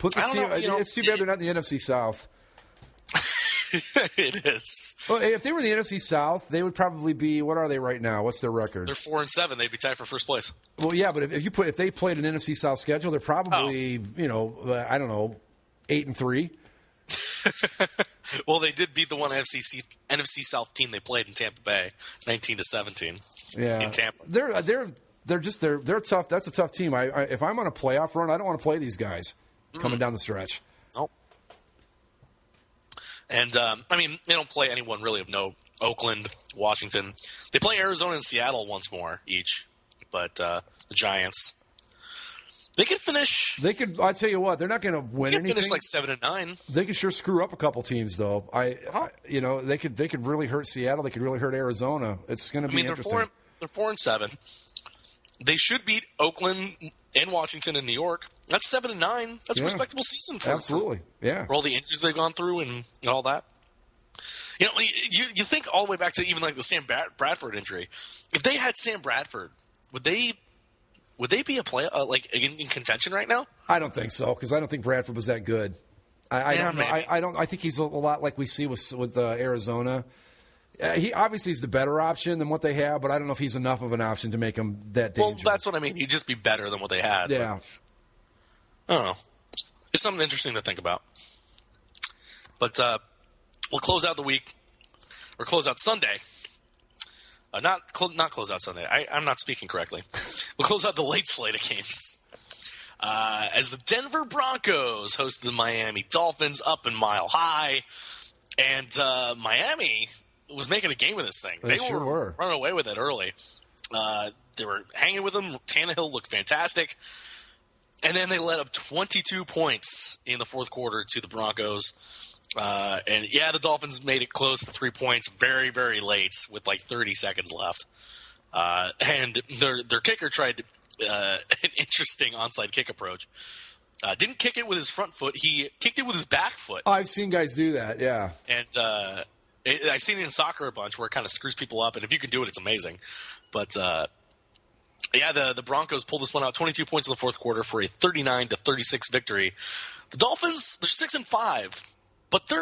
it's too bad they're not in the NFC South. It is. Well, if they were in the NFC South, they would probably be. What are they right now? What's their record? They're 4-7. They'd be tied for first place. Well, yeah, but if they played an NFC South schedule, they're probably I don't know, 8-3. Well, they did beat the one NFC South team they played in Tampa Bay, 19-17. Yeah, in Tampa. They're tough. That's a tough team. If I'm on a playoff run, I don't want to play these guys coming down the stretch. Nope. And, I mean, they don't play anyone really of note. Oakland, Washington. They play Arizona and Seattle once more each. But the Giants, they could finish. I'll tell you what, they're not going to win anything. Finish like 7-9. They could sure screw up a couple teams, though. They could really hurt Seattle. They could really hurt Arizona. It's going to be interesting. They're 4-7. They should beat Oakland and Washington and New York. That's 7-9. That's a respectable season for absolutely. For all the injuries they've gone through and all that. You think all the way back to even like the Sam Bradford injury. If they had Sam Bradford, would they be a play in contention right now? I don't think so because I don't think Bradford was that good. I don't know. I think he's a lot like we see with Arizona. He obviously is the better option than what they have, but I don't know if he's enough of an option to make him that dangerous. Well, that's what I mean. He'd just be better than what they had. Yeah. But, I don't know. It's something interesting to think about. But we'll close out the week, or close out Sunday. Not close out Sunday. I'm not speaking correctly. We'll close out the late slate of games. As the Denver Broncos host the Miami Dolphins up in Mile High. And Miami was making a game of this thing. They sure were running away with it early. They were hanging with them. Tannehill looked fantastic. And then they let up 22 points in the fourth quarter to the Broncos. The Dolphins made it close to 3 points very, very late with like 30 seconds left. And their kicker tried an interesting onside kick approach. Didn't kick it with his front foot. He kicked it with his back foot. Oh, I've seen guys do that, yeah. And I've seen it in soccer a bunch where it kind of screws people up. And if you can do it, it's amazing. But, the Broncos pulled this one out, 22 points in the fourth quarter for a 39-36 victory. The Dolphins, they're 6-5. But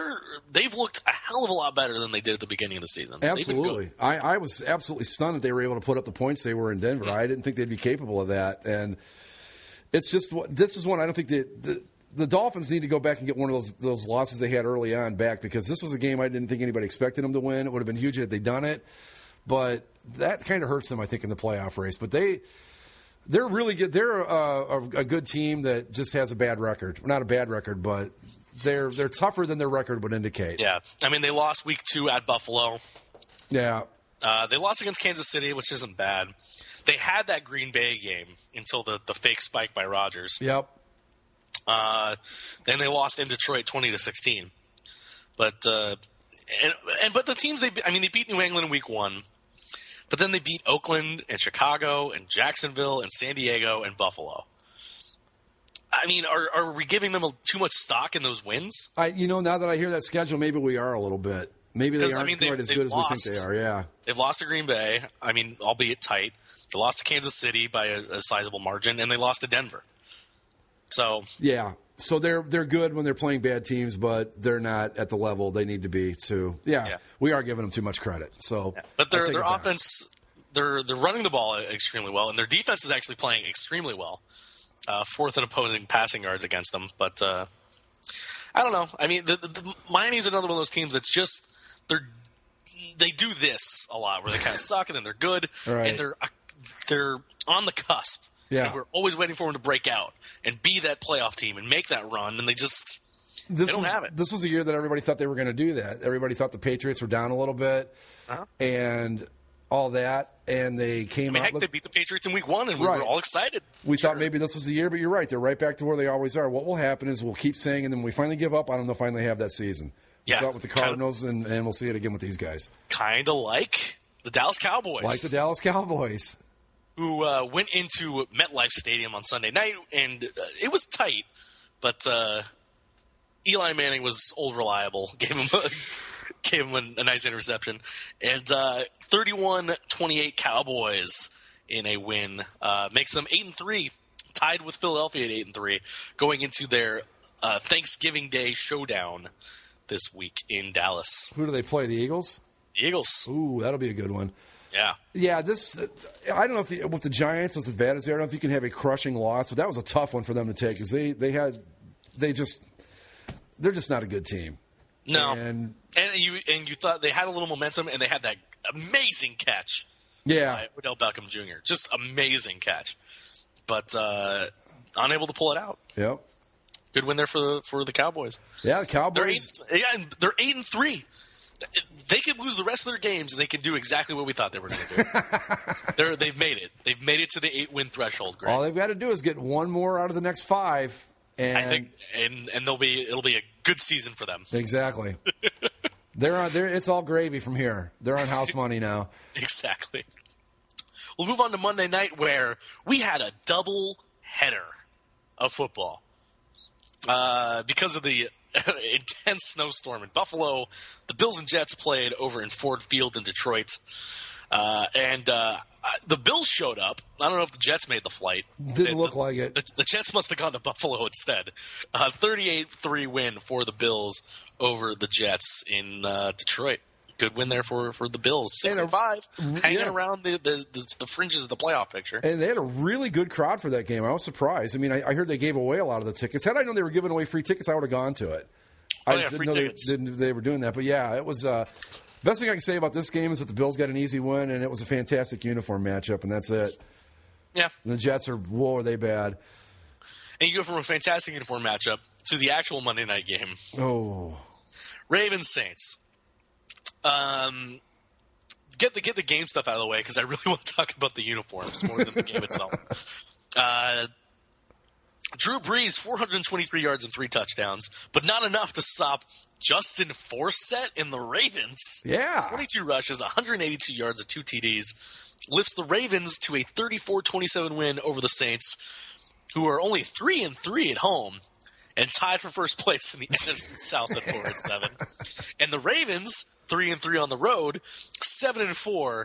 they've looked a hell of a lot better than they did at the beginning of the season. Absolutely. I was absolutely stunned that they were able to put up the points they were in Denver. I didn't think they'd be capable of that. And it's just this is one I don't think the Dolphins need to go back and get one of those losses they had early on back because this was a game I didn't think anybody expected them to win. It would have been huge had they done it. But that kind of hurts them, I think, in the playoff race. But they're really good. They're a good team that just has a bad record. Not a bad record, but they're tougher than their record would indicate. Yeah. I mean, they lost week 2 at Buffalo. Yeah. They lost against Kansas City, which isn't bad. They had that Green Bay game until the fake spike by Rodgers. Yep. Then they lost in Detroit 20-16. But but the teams they beat New England in week 1. But then they beat Oakland and Chicago and Jacksonville and San Diego and Buffalo. I mean, are we giving them too much stock in those wins? Now that I hear that schedule, maybe we are a little bit. Maybe they aren't quite as good as we think they are, yeah. They've lost to Green Bay, albeit tight. They lost to Kansas City by a sizable margin, and they lost to Denver. So yeah. So they're good when they're playing bad teams, but they're not at the level they need to be. So we are giving them too much credit. So, but their offense, they're running the ball extremely well, and their defense is actually playing extremely well. Fourth in opposing passing yards against them, but I don't know. I mean, the Miami's another one of those teams that's just they do this a lot, where they kind of suck and then they're good, and they're on the cusp. Yeah. And we're always waiting for them to break out and be that playoff team and make that run, and they don't have it. This was a year that everybody thought they were going to do that. Everybody thought the Patriots were down a little bit and all that, and they came out. They beat the Patriots in week 1, and we were all excited. We thought maybe this was the year, but you're right. They're right back to where they always are. What will happen is we'll keep saying, and then when we finally give up on them, they'll finally have that season. We saw it with the Cardinals, and we'll see it again with these guys. Kind of like the Dallas Cowboys. Like the Dallas Cowboys. Who went into MetLife Stadium on Sunday night, and it was tight, but Eli Manning was old reliable, gave him a nice interception, and 31-28 Cowboys in a win makes them 8-3, tied with Philadelphia at 8-3, going into their Thanksgiving Day showdown this week in Dallas. Who do they play? The Eagles? The Eagles. Ooh, that'll be a good one. Yeah. Yeah, I don't know if with the Giants was as bad as they are. I don't know if you can have a crushing loss, but that was a tough one for them to take because they're just not a good team. No. And you thought they had a little momentum, and they had that amazing catch. Yeah. By Odell Beckham Jr. Just amazing catch. But unable to pull it out. Yep. Good win there for the Cowboys. Yeah, the Cowboys. They're 8-3. They could lose the rest of their games, and they could do exactly what we thought they were going to do. They've made it. They've made it to the 8-win threshold. Greg. All they've got to do is get one more out of the next 5, and I think, and it'll be a good season for them. Exactly. It's all gravy from here. They're on house money now. Exactly. We'll move on to Monday night, where we had a double header of football because of the intense snowstorm in Buffalo. The Bills and Jets played over in Ford Field in Detroit. And the Bills showed up. I don't know if the Jets made the flight. Didn't look like it. The Jets must have gone to Buffalo instead. 38-3 win for the Bills over the Jets in Detroit. Good win there for the Bills. 6-5, hanging around the fringes of the playoff picture. And they had a really good crowd for that game. I was surprised. I mean, I heard they gave away a lot of the tickets. Had I known they were giving away free tickets, I would have gone to it. I just didn't know they were doing that. But, yeah, it was best thing I can say about this game is that the Bills got an easy win, and it was a fantastic uniform matchup, and that's it. Yeah. And the Jets are they bad. And you go from a fantastic uniform matchup to the actual Monday night game. Oh. Ravens-Saints. Get the game stuff out of the way because I really want to talk about the uniforms more than the game itself. Drew Brees, 423 yards and 3 touchdowns, but not enough to stop Justin Forsett in the Ravens. Yeah. 22 rushes, 182 yards and 2 TDs. Lifts the Ravens to a 34-27 win over the Saints, who are only 3-3 at home and tied for first place in the NFC South at 4-7. And the Ravens, 3-3 on the road, 7-4,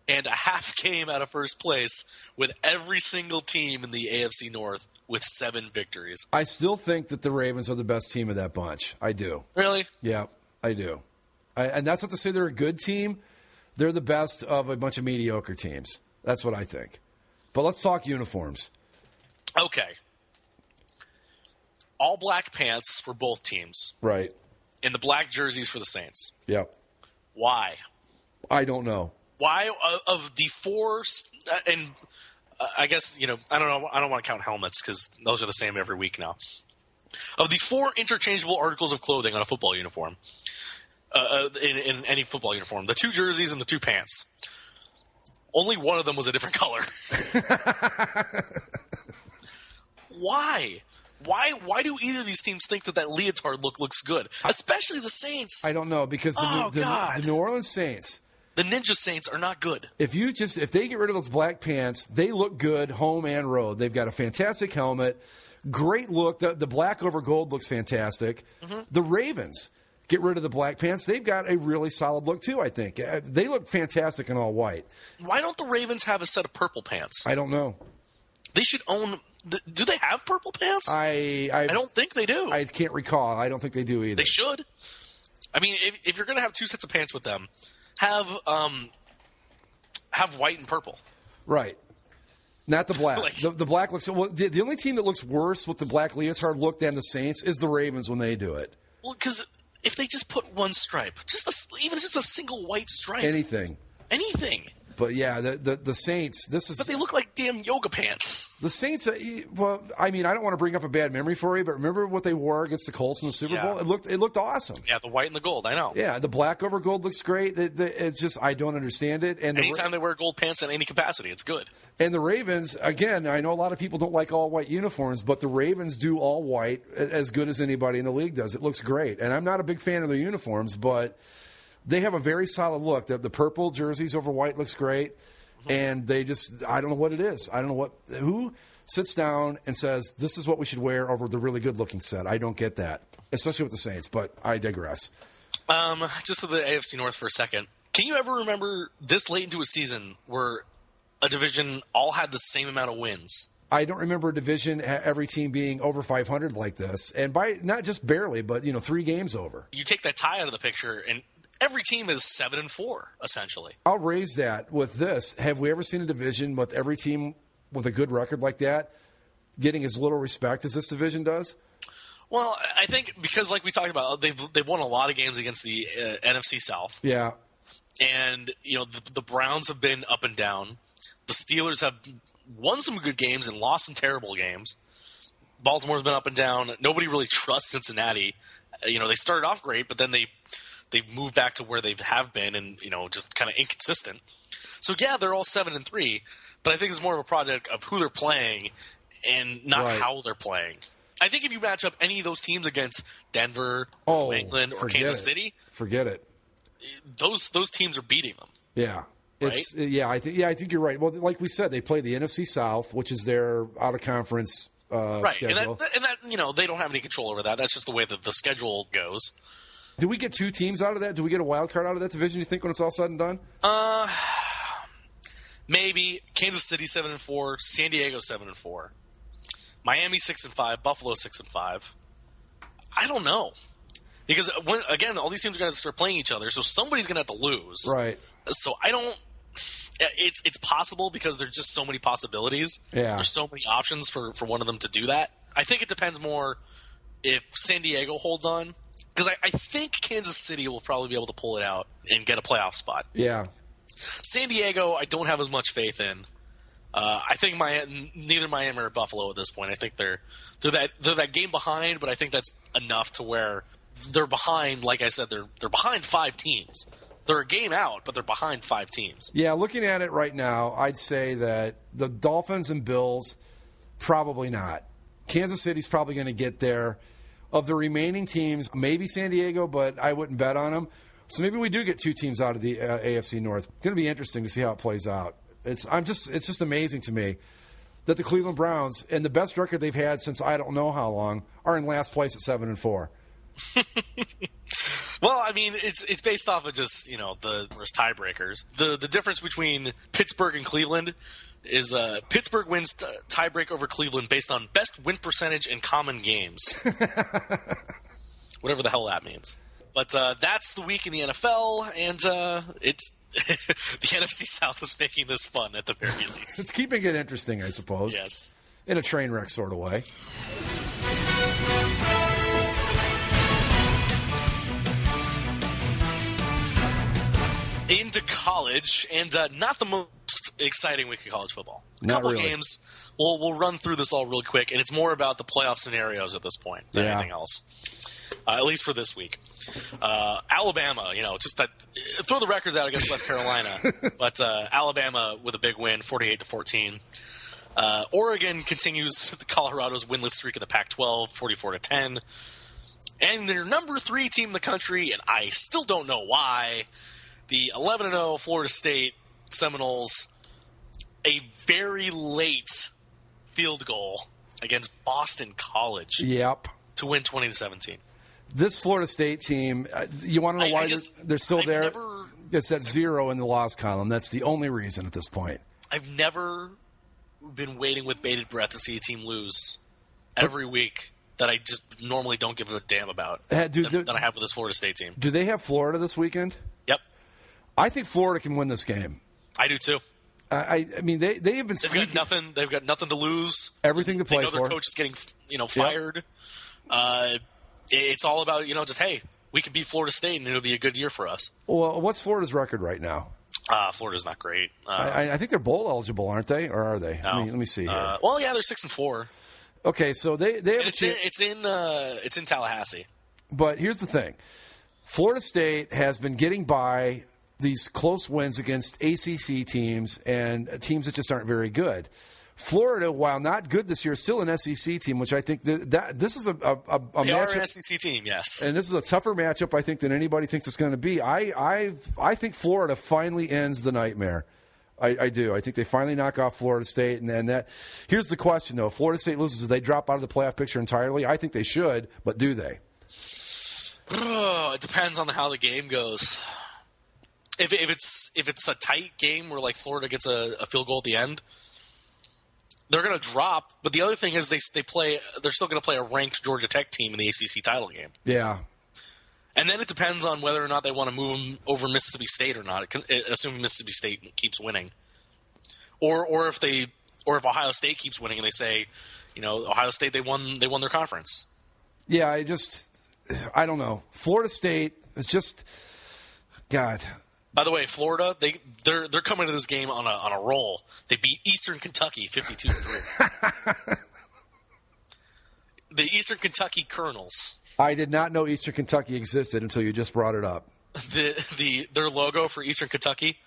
and a half game out of first place with every single team in the AFC North with 7 victories. I still think that the Ravens are the best team of that bunch. I do. Really? Yeah, I do. And that's not to say they're a good team. They're the best of a bunch of mediocre teams. That's what I think. But let's talk uniforms. Okay. All black pants for both teams. Right. And the black jerseys for the Saints. Yep. Why? I don't know. Why of the 4 and I guess, I don't know. I don't want to count helmets because those are the same every week now. Of the 4 interchangeable articles of clothing on a football uniform, in any football uniform, the 2 jerseys and the 2 pants, only one of them was a different color. Why? Why do either of these teams think that leotard look looks good? Especially the Saints. I don't know because the New Orleans Saints, the Ninja Saints, are not good. If they get rid of those black pants, they look good home and road. They've got a fantastic helmet, great look. The black over gold looks fantastic. Mm-hmm. The Ravens get rid of the black pants. They've got a really solid look too. I think they look fantastic in all white. Why don't the Ravens have a set of purple pants? I don't know. They should own. Do they have purple pants? I don't think they do. I can't recall. I don't think they do either. They should. I mean, if you're going to have two sets of pants with them, have white and purple. Right. Not the black. The black looks. Well, the only team that looks worse with the black leotard look than the Saints is the Ravens when they do it. Well, because if they just put one stripe, even just a single white stripe, anything. But yeah, the Saints. But they look like damn yoga pants. The Saints. Well, I mean, I don't want to bring up a bad memory for you, but remember what they wore against the Colts in the Super Bowl? It looked awesome. Yeah, the white and the gold. I know. Yeah, the black over gold looks great. It's just I don't understand it. And anytime they wear gold pants in any capacity, it's good. And the Ravens, again, I know a lot of people don't like all white uniforms, but the Ravens do all white as good as anybody in the league does. It looks great, and I'm not a big fan of their uniforms, but they have a very solid look. The purple jerseys over white looks great, and they just, I don't know what it is. I don't know who sits down and says, this is what we should wear over the really good-looking set. I don't get that, especially with the Saints, but I digress. Just to the AFC North for a second. Can you ever remember this late into a season where a division all had the same amount of wins? I don't remember a division, every team being over 500 like this, and by not just barely, but 3 games over. You take that tie out of the picture, and every team is 7-4 essentially. I'll raise that with this: have we ever seen a division with every team with a good record like that getting as little respect as this division does? Well, I think because, like we talked about, they've won a lot of games against the NFC South. Yeah, and the Browns have been up and down. The Steelers have won some good games and lost some terrible games. Baltimore's been up and down. Nobody really trusts Cincinnati. They started off great, but then they moved back to where they have been and, just kind of inconsistent. So, yeah, they're all 7-3, but I think it's more of a product of who they're playing and not how they're playing. I think if you match up any of those teams against Denver, New England, or Kansas City, forget it. Those teams are beating them. Yeah. Right? I think you're right. Well, like we said, they play the NFC South, which is their out-of-conference schedule. And that they don't have any control over that. That's just the way that the schedule goes. Do we get 2 teams out of that? Do we get a wild card out of that division, you think, when it's all said and done? Maybe. Kansas City 7-4, San Diego 7-4, Miami 6-5, Buffalo 6-5. I don't know. Because, again, all these teams are going to start playing each other, so somebody's going to have to lose. Right. So I don't – it's possible because there's just so many possibilities. Yeah. There's so many options for one of them to do that. I think it depends more if San Diego holds on. Because I think Kansas City will probably be able to pull it out and get a playoff spot. Yeah. San Diego, I don't have as much faith in. I think neither Miami or Buffalo at this point. I think they're that game behind, but I think that's enough to where they're behind. Like I said, they're behind 5 teams. They're a game out, but they're behind 5 teams. Yeah, looking at it right now, I'd say that the Dolphins and Bills, probably not. Kansas City's probably going to get there. Of the remaining teams, maybe San Diego, but I wouldn't bet on them. So maybe we do get 2 teams out of the AFC North. It's going to be interesting to see how it plays out. It's just amazing to me that the Cleveland Browns, and the best record they've had since I don't know how long, are in last place at 7-4. Well, I mean, it's based off of just the tiebreakers. The difference between Pittsburgh and Cleveland is Pittsburgh wins tiebreak over Cleveland based on best win percentage in common games. Whatever the hell that means. But that's the week in the NFL, and it's the NFC South is making this fun at the very least. It's keeping it interesting, I suppose. Yes. In a train wreck sort of way. Into college, and not the most exciting week of college football. A couple games. We'll run through this all real quick, and it's more about the playoff scenarios at this point than anything else. At least for this week. Alabama, just that throw the records out against West Carolina, but Alabama with a big win, 48-14. Oregon continues Colorado's winless streak in the Pac-12, 44-10. And their number 3 team in the country, and I still don't know why, the 11-0 Florida State Seminoles, a very late field goal against Boston College. Yep. To win 20-17. This Florida State team, you want to know why they're still there? It's that 0 in the loss column. That's the only reason at this point. I've never been waiting with bated breath to see a team lose every week that I just normally don't give a damn about than I have with this Florida State team. Do they have Florida this weekend? Yep. I think Florida can win this game. I do too. I mean, they have been. They've got nothing to lose. Everything to play for. They know their coach is getting fired. Yep. It's all about just hey, we can beat Florida State and it'll be a good year for us. Well, what's Florida's record right now? Florida's not great. I think they're bowl eligible, aren't they? Or are they? No. Let me see here. Well, yeah, they're 6-4. Okay, so they have it's in Tallahassee. But here's the thing: Florida State has been getting by these close wins against ACC teams and teams that just aren't very good. Florida, while not good this year, is still an SEC team, which I think that this is a matchup. They are an SEC team, yes. And this is a tougher matchup, I think, than anybody thinks it's going to be. I think Florida finally ends the nightmare. I do. I think they finally knock off Florida State. And that. Here's the question, though. If Florida State loses, do they drop out of the playoff picture entirely? I think they should, but do they? It depends on how the game goes. If it's a tight game where like Florida gets a field goal at the end, they're going to drop. But the other thing is they're still going to play a ranked Georgia Tech team in the ACC title game. Yeah. And then it depends on whether or not they want to move them over Mississippi State or not, assuming Mississippi State keeps winning, or if Ohio State keeps winning and they say, Ohio State they won their conference. Yeah, I don't know. Florida State is just God. By the way, Florida they're coming to this game on a roll. They beat Eastern Kentucky 52-3. The Eastern Kentucky Colonels. I did not know Eastern Kentucky existed until you just brought it up. Their logo for Eastern Kentucky,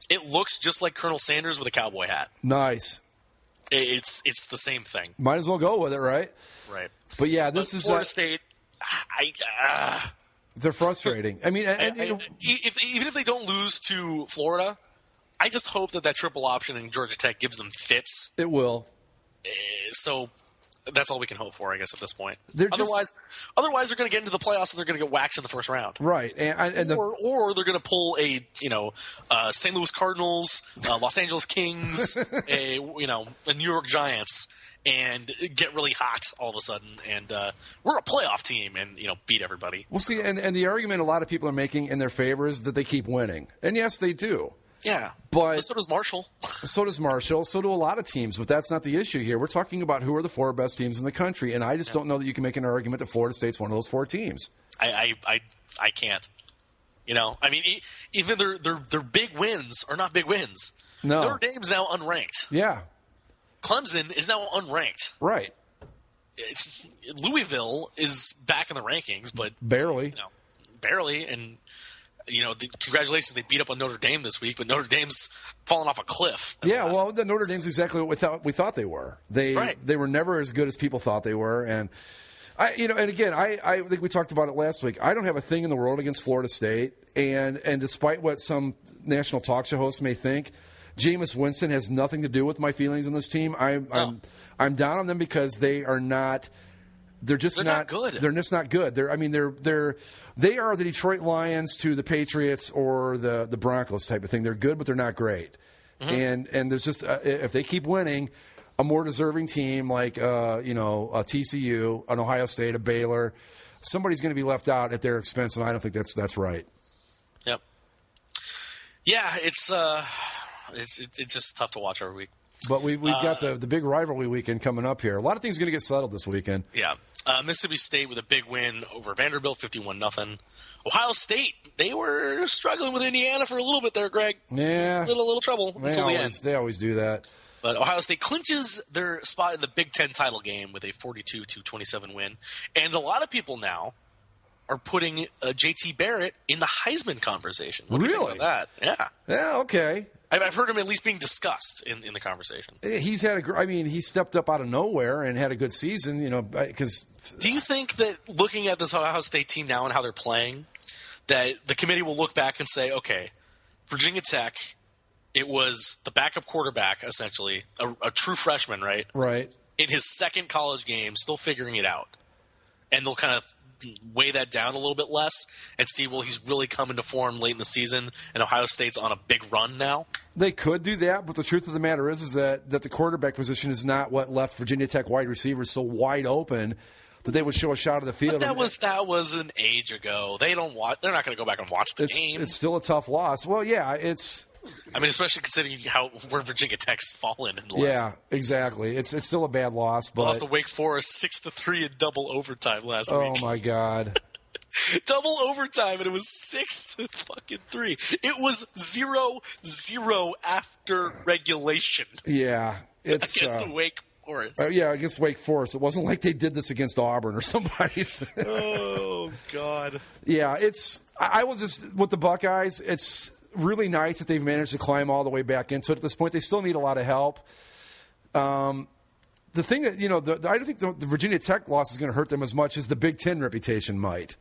it looks just like Colonel Sanders with a cowboy hat. Nice. It's the same thing. Might as well go with it, right? Right. But yeah, this is Florida State. They're frustrating. I mean, even if they don't lose to Florida, I just hope that triple option in Georgia Tech gives them fits. It will. So that's all we can hope for, I guess, at this point. Otherwise, they're going to get into the playoffs and they're going to get waxed in the first round. Right. Or they're going to pull a St. Louis Cardinals, Los Angeles Kings, a New York Giants, and get really hot all of a sudden, and we're a playoff team, and beat everybody. Well, see, and the argument a lot of people are making in their favor is that they keep winning, and yes, they do. Yeah, but so does Marshall. So does Marshall. So do a lot of teams, but that's not the issue here. We're talking about who are the four best teams in the country, and I just don't know that you can make an argument that Florida State's one of those four teams. I can't. I mean, even their big wins are not big wins. No, Notre Dame's now unranked. Yeah. Clemson is now unranked. Right. Louisville is back in the rankings, but barely. Barely. And congratulations, they beat up on Notre Dame this week, but Notre Dame's fallen off a cliff. Yeah, well, the Notre Dame's exactly what we thought they were. They were never as good as people thought they were, and I think we talked about it last week. I don't have a thing in the world against Florida State, and despite what some national talk show hosts may think, Jameis Winston has nothing to do with my feelings on this team. I'm down on them because they are not. They're not good. They're just not good. They are the Detroit Lions to the Patriots or the Broncos type of thing. They're good, but they're not great. Mm-hmm. And there's just if they keep winning, a more deserving team like a TCU, an Ohio State, a Baylor, somebody's going to be left out at their expense, and I don't think that's right. Yep. Yeah, it's just tough to watch every week. But we've got the big rivalry weekend coming up here. A lot of things are going to get settled this weekend. Yeah. Mississippi State with a big win over Vanderbilt, 51-0. Ohio State, they were struggling with Indiana for a little bit there, Greg. Yeah. A little trouble until the end. They always do that. But Ohio State clinches their spot in the Big Ten title game with a 42-27 win. And a lot of people now are putting J.T. Barrett in the Heisman conversation. What do you think about that? Yeah. Yeah, okay. I've heard him at least being discussed in the conversation. He's had he stepped up out of nowhere and had a good season, because. Do you think that looking at this Ohio State team now and how they're playing, that the committee will look back and say, okay, Virginia Tech, it was the backup quarterback, essentially, a true freshman, right? Right. In his second college game, still figuring it out. And they'll kind of weigh that down a little bit less and see, well, he's really come into form late in the season, and Ohio State's on a big run now? They could do that, but the truth of the matter is that the quarterback position is not what left Virginia Tech wide receivers so wide open that they would show a shot of the field. But that was an age ago. They're not going to go back and watch the game. It's still a tough loss. Well, yeah, it's. I mean, especially considering where Virginia Tech's fallen in the last. Yeah, exactly. It's still a bad loss, but lost to Wake Forest 6-3 in double overtime last week. Oh my God. Double overtime, and it was 6-3. It was 0-0 after regulation. Yeah, it's against Wake Forest. Against Wake Forest. It wasn't like they did this against Auburn or somebody. Oh God. Yeah, I will just with the Buckeyes. It's really nice that they've managed to climb all the way back into it. At this point, they still need a lot of help. The thing that I don't think the Virginia Tech loss is going to hurt them as much as the Big Ten reputation might.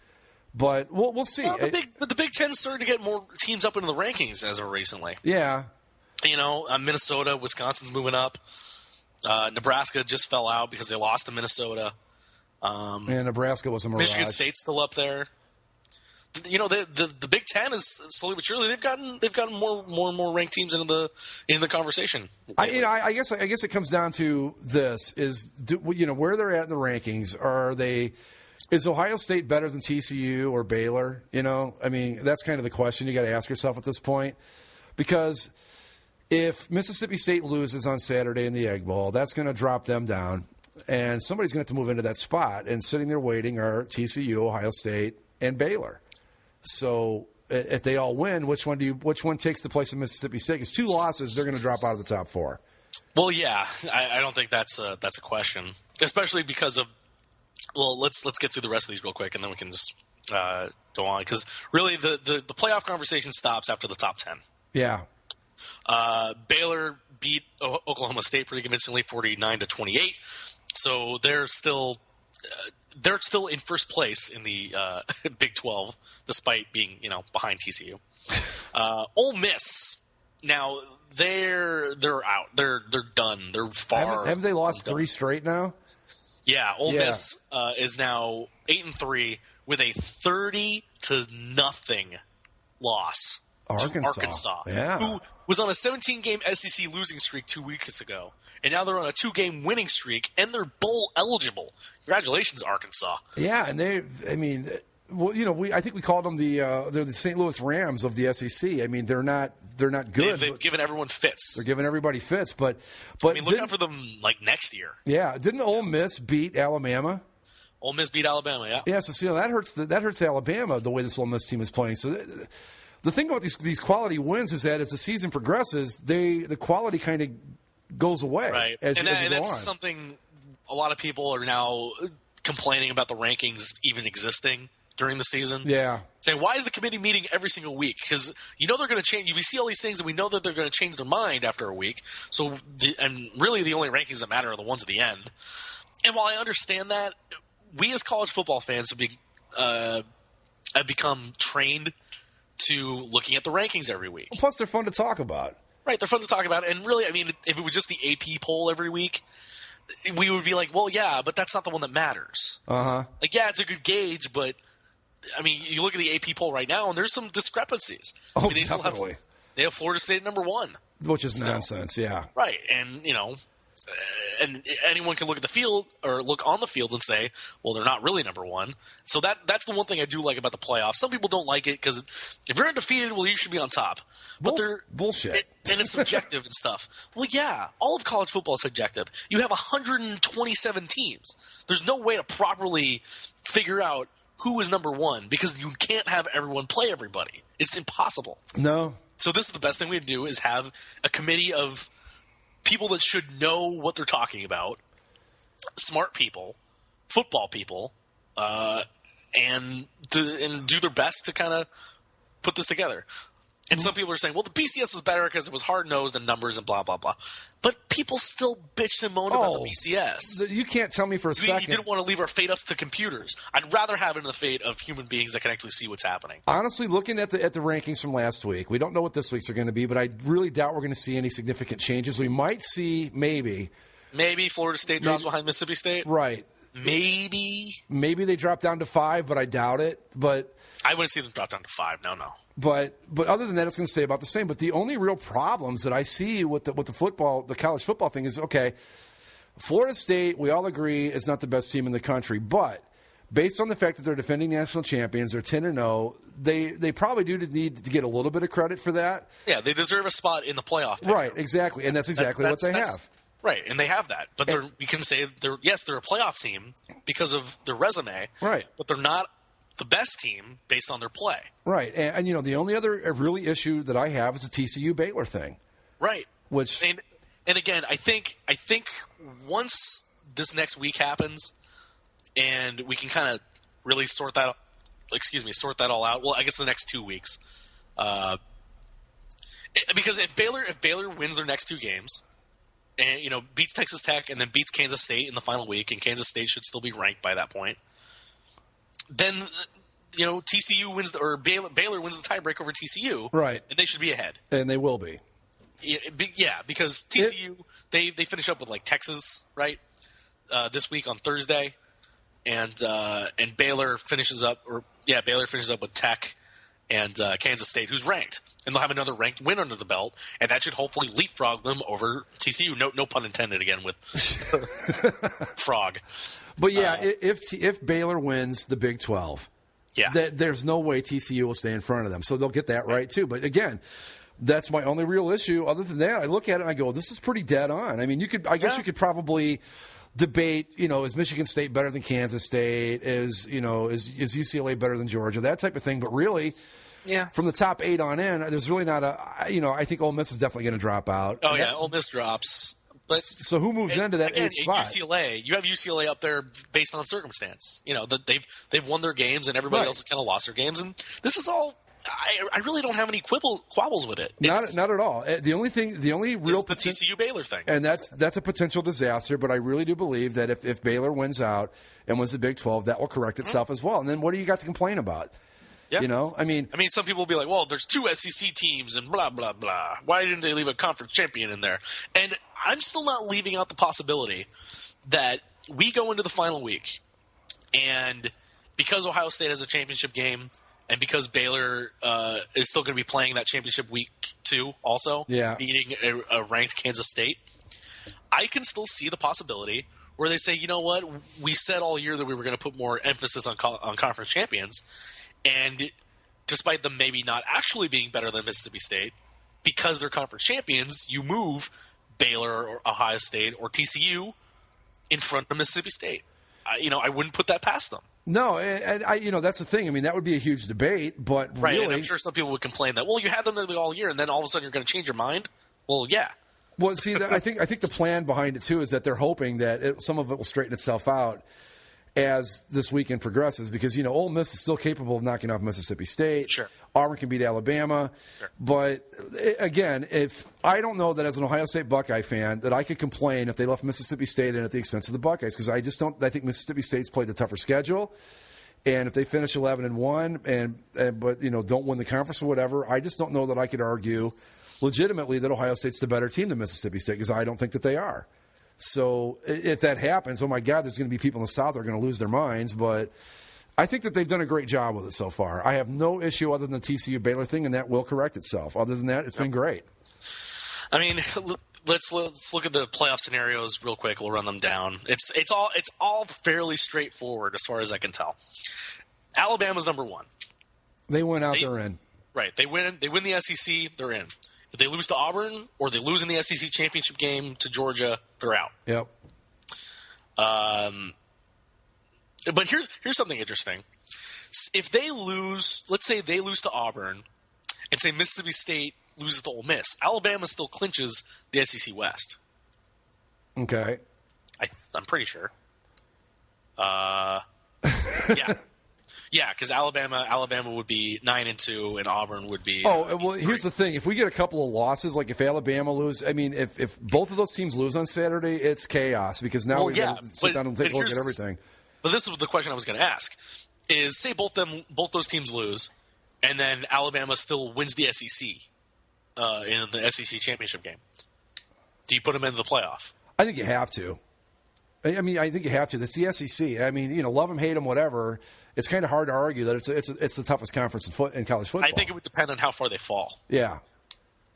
But we'll see. Well, the Big Ten's starting to get more teams up into the rankings as of recently. Yeah. Minnesota, Wisconsin's moving up. Nebraska just fell out because they lost to Minnesota. Nebraska was a mirage. Michigan State's still up there. The Big Ten is slowly but surely they've gotten more and more ranked teams into the conversation. I guess it comes down to this: where they're at in the rankings. Is Ohio State better than TCU or Baylor? That's kind of the question you got to ask yourself at this point. Because if Mississippi State loses on Saturday in the Egg Bowl, that's going to drop them down, and somebody's going to have to move into that spot. And sitting there waiting are TCU, Ohio State, and Baylor. So if they all win, which one takes the place of Mississippi State? Because 2 losses, they're going to drop out of the top 4. Well, yeah, I don't think that's a question, especially because of. Well, let's get through the rest of these real quick, and then we can just go on. Because really, the playoff conversation stops after the top 10. Yeah. Baylor beat Oklahoma State pretty convincingly, 49-28. So they're still in first place in the Big 12, despite being behind TCU. Ole Miss now they're out. They're done. They're far. Haven't they lost 3 straight now? Yeah, Ole Miss is now 8-3 with a 30-0 loss to Arkansas, who was on a 17-game SEC losing streak 2 weeks ago, and now they're on a 2-game winning streak, and they're bowl eligible. Congratulations, Arkansas! Yeah, and I think we called them they're the St. Louis Rams of the SEC. I mean, they're not good. They've given everyone fits. They're giving everybody fits, but look out for them next year. Yeah, didn't Ole Miss beat Alabama? Ole Miss beat Alabama, yeah. Yeah, so that hurts Alabama the way this Ole Miss team is playing. So the thing about these quality wins is that as the season progresses, the quality kind of goes away. Right, as you go on. That's something a lot of people are now complaining about the rankings even existing during the season. Yeah. Saying, why is the committee meeting every single week? Because they're going to change. We see all these things, and we know that they're going to change their mind after a week. So, really the only rankings that matter are the ones at the end. And while I understand that, we as college football fans have become trained to looking at the rankings every week. Plus, they're fun to talk about. Right, they're fun to talk about. And really, if it was just the AP poll every week, we would be like, well, yeah, but that's not the one that matters. Uh-huh. Yeah, it's a good gauge, but you look at the AP poll right now, and there's some discrepancies. Definitely. They have Florida State at number 1. Which is nonsense, yeah. Right, and, and anyone can look at the field or look on the field and say, well, they're not really number 1. So that's the one thing I do like about the playoffs. Some people don't like it because if you're undefeated, well, you should be on top. But bullshit. And it's subjective and stuff. Well, yeah, all of college football is subjective. You have 127 teams. There's no way to properly figure out who is number 1 because you can't have everyone play everybody. It's impossible. No. So this is the best thing we can do is have a committee of people that should know what they're talking about, smart people, football people, and do their best to kind of put this together. And some people are saying, well, the BCS was better because it was hard-nosed and numbers and blah, blah, blah. But people still bitch and moan about the BCS. You can't tell me for a second. You didn't want to leave our fate up to computers. I'd rather have it in the fate of human beings that can actually see what's happening. Honestly, looking at the rankings from last week, we don't know what this week's are going to be, but I really doubt we're going to see any significant changes. We might see maybe Florida State drops behind Mississippi State. Right. Maybe they drop down to 5, but I doubt it. But I wouldn't see them drop down to 5. No. But other than that, it's going to stay about the same. But the only real problems that I see with the college football thing is, okay, Florida State, we all agree, is not the best team in the country. But based on the fact that they're defending national champions, they're 10-0, they probably do need to get a little bit of credit for that. Yeah, they deserve a spot in the playoff picture. Right, exactly. And that's exactly what they have. Right, and they have that. But we can say they're a playoff team because of their resume. Right. But they're not the best team based on their play. Right. And the only other really issue that I have is the TCU Baylor thing. Right. Which and again, I think once this next week happens and we can kind of really sort that all out. Well, I guess the next 2 weeks. Because if Baylor wins their next 2 games, and beats Texas Tech and then beats Kansas State in the final week, and Kansas State should still be ranked by that point, then TCU wins Baylor wins the tiebreak over TCU, right? And they should be ahead, and they will be. Yeah, because TCU they finish up with Texas right this week on Thursday, and Baylor finishes up with Tech and Kansas State, who's ranked, and they'll have another ranked win under the belt, and that should hopefully leapfrog them over TCU. No pun intended again with frog. But yeah, if Baylor wins the Big 12, there's no way TCU will stay in front of them, so they'll get that right too. But again, that's my only real issue. Other than that, I look at it and I go, this is pretty dead on. I mean, you could probably debate, is Michigan State better than Kansas State? Is UCLA better than Georgia? That type of thing. But really, from the top 8 on in, there's really not I think Ole Miss is definitely going to drop out. Oh, yeah, Ole Miss drops. But so who moves into that 8th spot? UCLA, you have UCLA up there based on circumstance. They've won their games and everybody else has kind of lost their games. And this is all I really don't have any quabbles with it. Not at all. The only real the TCU Baylor thing, and that's a potential disaster. But I really do believe that if Baylor wins out and wins the Big 12, that will correct itself as well. And then what do you got to complain about? Yeah. I mean, some people will be like, well, there's 2 SEC teams and blah, blah, blah. Why didn't they leave a conference champion in there? And I'm still not leaving out the possibility that we go into the final week, and because Ohio State has a championship game, and because Baylor is still going to be playing that championship week 2 also, beating a ranked Kansas State, I can still see the possibility where they say, you know what, we said all year that we were going to put more emphasis on conference champions, and despite them maybe not actually being better than Mississippi State, because they're conference champions, you move Baylor or Ohio State or TCU in front of Mississippi State. I wouldn't put that past them. No, and that's the thing. I mean, that would be a huge debate, but right, really, and I'm sure some people would complain that, well, you had them there all year, and then all of a sudden you're going to change your mind. Well, yeah. Well, see, I think the plan behind it too is that they're hoping that some of it will straighten itself out as this weekend progresses, because Ole Miss is still capable of knocking off Mississippi State. Sure. Auburn can beat Alabama. Sure. But again, if I don't know that as an Ohio State Buckeye fan that I could complain if they left Mississippi State in at the expense of the Buckeyes, because I just don't. I think Mississippi State's played the tougher schedule, and if they finish 11-1 but don't win the conference or whatever, I just don't know that I could argue legitimately that Ohio State's the better team than Mississippi State, because I don't think that they are. So if that happens, oh my God, there's going to be people in the South that are going to lose their minds. But I think that they've done a great job with it so far. I have no issue other than the TCU Baylor thing, and that will correct itself. Other than that, it's been great. I mean, let's look at the playoff scenarios real quick. We'll run them down. It's all fairly straightforward as far as I can tell. Alabama's number 1. They win out, they're in. Right. They win the SEC, they're in. If they lose to Auburn or they lose in the SEC championship game to Georgia, they're out. Yep. But here's something interesting. If they lose, let's say they lose to Auburn, and say Mississippi State loses to Ole Miss, Alabama still clinches the SEC West. Okay. I'm pretty sure. Yeah. Yeah, because Alabama would be 9-2, and Auburn would be. Oh, well, here's the thing: if we get a couple of losses, like if Alabama lose, I mean, if both of those teams lose on Saturday, it's chaos, because now we got to sit down and take a look at everything. But this is the question I was going to ask: is say both those teams lose, and then Alabama still wins the SEC in the SEC championship game. Do you put them into the playoff? I think you have to. I mean, I think you have to. It's the SEC. I mean, love them, hate them, whatever. It's kind of hard to argue that it's the toughest conference in college football. I think it would depend on how far they fall. Yeah.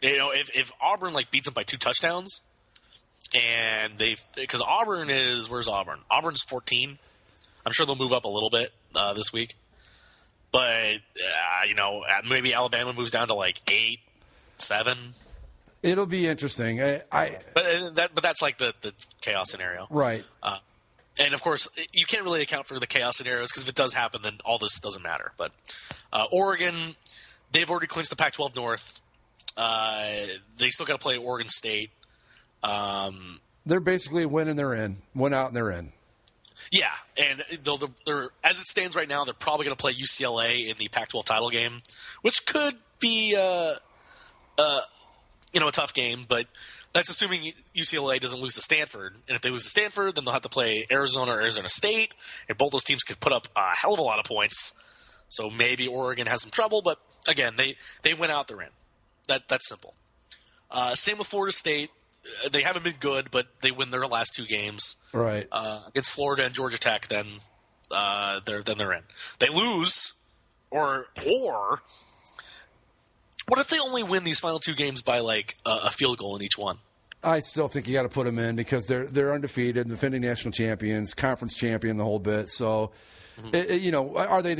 If Auburn beats them by 2 touchdowns, and because where's Auburn? Auburn's 14. I'm sure they'll move up a little bit this week, but maybe Alabama moves down to like 8, 7. It'll be interesting. But that's like the chaos scenario, right? And of course, you can't really account for the chaos scenarios because if it does happen, then all this doesn't matter. But Oregon, they've already clinched the Pac-12 North. They still got to play Oregon State. They're basically a win and they're in. Win out and they're in. Yeah, and they're as it stands right now, they're probably going to play UCLA in the Pac-12 title game, which could be a tough game, but that's assuming UCLA doesn't lose to Stanford. And if they lose to Stanford, then they'll have to play Arizona or Arizona State, and both those teams could put up a hell of a lot of points. So maybe Oregon has some trouble, but again, they went out, they're in. That's simple. Same with Florida State. They haven't been good, but they win their last 2 games. Right. Against Florida and Georgia Tech, then they're in. They lose, or what if they only win these final 2 games by like a field goal in each one? I still think you got to put them in because they're undefeated, defending national champions, conference champion, the whole bit. So, are they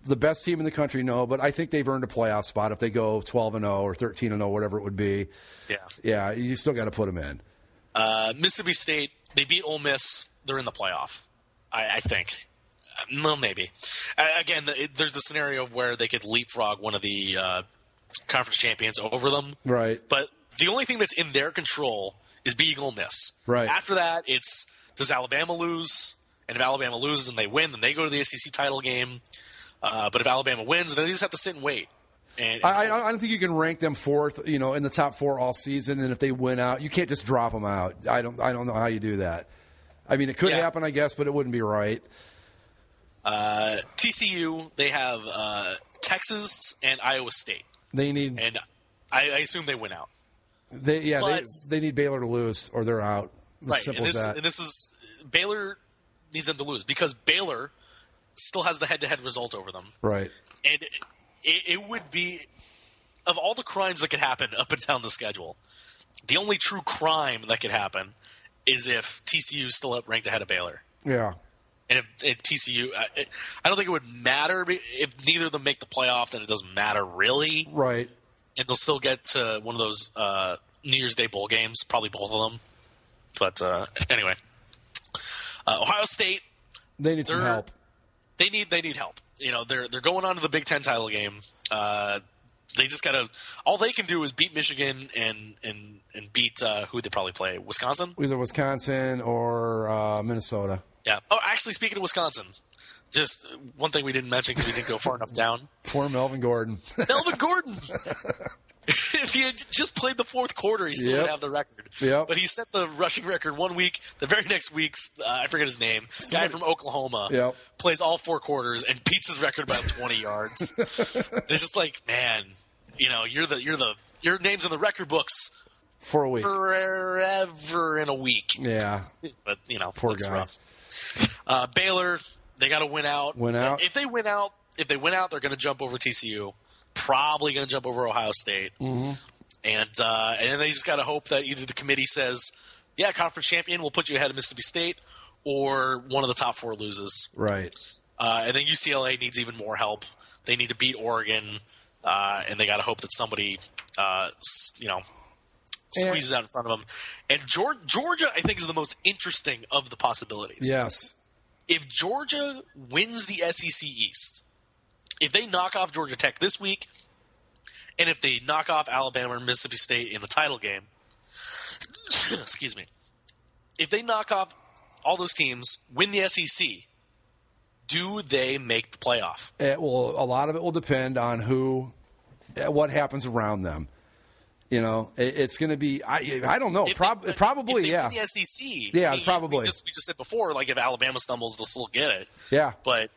the best team in the country? No, but I think they've earned a playoff spot if they go 12-0 or 13-0, whatever it would be. Yeah, you still got to put them in. Mississippi State, they beat Ole Miss. They're in the playoff, I think. Well, maybe. Again, there's the scenario of where they could leapfrog one of the conference champions over them. Right. But the only thing that's in their control is beating Ole Miss. Right. After that, it's does Alabama lose? And if Alabama loses and they win, then they go to the SEC title game. But if Alabama wins, then they just have to sit and wait. And I don't think you can rank them 4th, in the top 4 all season. And if they win out, you can't just drop them out. I don't know how you do that. I mean, it could happen, I guess, but it wouldn't be right. TCU, they have Texas and Iowa State. And I assume they win out. They need Baylor to lose or they're out. As simple as that. And this is Baylor needs them to lose because Baylor still has the head-to-head result over them. Right. And it would be, of all the crimes that could happen up and down the schedule, the only true crime that could happen is if TCU is still ranked ahead of Baylor. Yeah. And if TCU, I don't think it would matter. If neither of them make the playoff, then it doesn't matter really. Right. And they'll still get to one of those New Year's Day bowl games, probably both of them. But anyway, Ohio State. They need some help. They need help. They're going on to the Big Ten title game. They just gotta. All they can do is beat Michigan and beat who they probably play. Wisconsin. Either Wisconsin or Minnesota. Yeah. Oh, actually, speaking of Wisconsin, just one thing we didn't mention because we didn't go far enough down. Poor Melvin Gordon. Melvin Gordon. If he had just played the 4th quarter, he still would have the record. Yep. But he set the rushing record 1 week. The very next week, I forget his name, guy from Oklahoma, plays all 4 quarters and beats his record by 20 yards. It's just like, man, your name's in the record books for a week, forever in a week. Yeah, but poor that's guy. rough. Baylor, they got to win out. If they win out, they're going to jump over TCU. Probably going to jump over Ohio State. Mm-hmm. And then they just got to hope that either the committee says, yeah, conference champion, we'll put you ahead of Mississippi State, or one of the top 4 loses. Right. And then UCLA needs even more help. They need to beat Oregon, and they got to hope that somebody, squeezes out in front of them. And Georgia, I think, is the most interesting of the possibilities. Yes. If Georgia wins the SEC East, if they knock off Georgia Tech this week, and if they knock off Alabama or Mississippi State in the title game, excuse me, if they knock off all those teams, win the SEC, do they make the playoff? A lot of it will depend on what happens around them. It's going to be. I don't know. Probably, if they yeah. Win the SEC. Yeah, probably. We just said before, like if Alabama stumbles, they'll still get it. Yeah, but.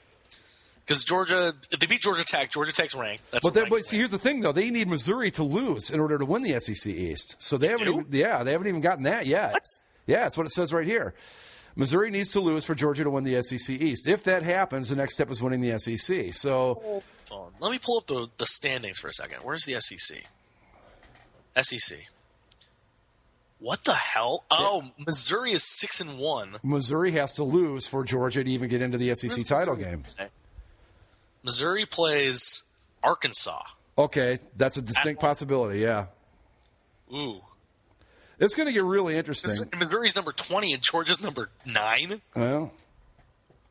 Because Georgia, if they beat Georgia Tech's ranked. But see, here's the thing, though. They need Missouri to lose in order to win the SEC East. So they haven't even gotten that yet. What? Yeah, that's what it says right here. Missouri needs to lose for Georgia to win the SEC East. If that happens, the next step is winning the SEC. So, let me pull up the standings for a second. Where's the SEC? SEC. What the hell? Oh, Missouri is 6-1. Missouri has to lose for Georgia to even get into the SEC title game. Missouri plays Arkansas. Okay, that's a distinct possibility, yeah. Ooh. It's going to get really interesting. Missouri's number 20 and Georgia's number 9. Well,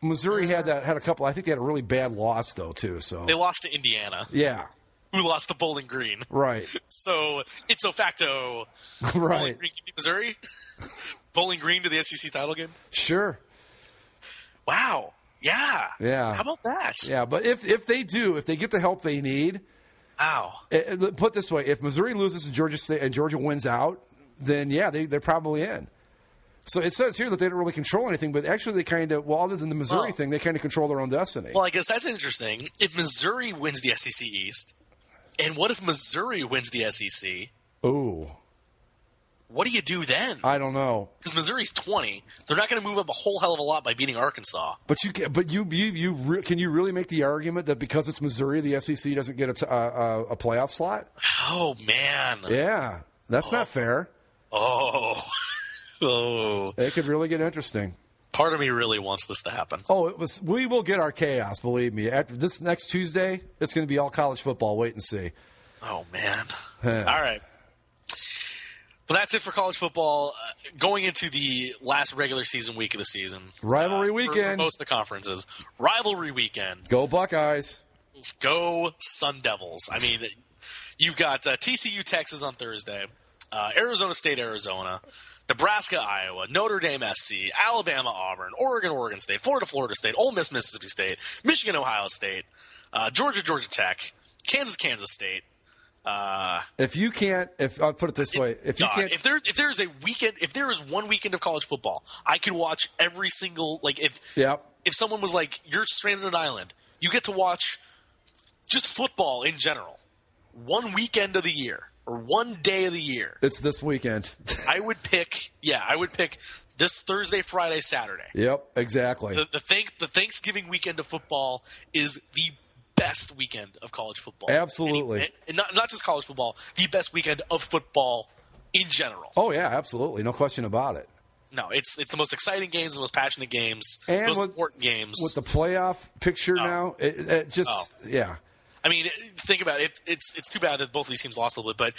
Missouri had a couple. I think they had a really bad loss though too. So they lost to Indiana. Yeah. Who lost to Bowling Green. Right. So ipso facto. Right. Bowling Green can beat Missouri. Bowling Green to the SEC title game. Sure. Wow. Yeah. Yeah. How about that? Yeah, but if they get the help they need. Wow. Put it this way: if Missouri loses to Georgia State and Georgia wins out, then yeah, they're probably in. So it says here that they don't really control anything, but actually they kind of, other than the Missouri thing, they kind of control their own destiny. Well, I guess that's interesting. If Missouri wins the SEC East, and what if Missouri wins the SEC? Ooh. What do you do then? I don't know. Because Missouri's 20. They're not going to move up a whole hell of a lot by beating Arkansas. But can you really make the argument that because it's Missouri, the SEC doesn't get a playoff slot? Oh, man. Yeah. That's not fair. Oh. It could really get interesting. Part of me really wants this to happen. We will get our chaos, believe me. After this next Tuesday, it's going to be all college football. Wait and see. Oh, man. All right. Well, that's it for college football. Going into the last regular season week of the season. Rivalry weekend. For most of the conferences. Rivalry weekend. Go Buckeyes. Go Sun Devils. I mean, you've got TCU, Texas on Thursday. Arizona State, Arizona. Nebraska, Iowa, Notre Dame, SC, Alabama, Auburn, Oregon, Oregon State, Florida, Florida State, Ole Miss, Mississippi State, Michigan, Ohio State, Georgia, Georgia Tech, Kansas, Kansas State. I'll put it this way, if there is one weekend of college football, I could watch every single if someone was like, you're stranded on an island, you get to watch just football in general, one weekend of the year. Or one day of the year. It's this weekend. I would pick this Thursday, Friday, Saturday. Yep, exactly. The Thanksgiving weekend of football is the best weekend of college football. Absolutely. And not just college football, the best weekend of football in general. Oh, yeah, absolutely. No question about it. No, it's the most exciting games, the most passionate games, and the most important games. With the playoff picture now, it just, yeah. I mean, think about it. It's too bad that both of these teams lost a little bit, but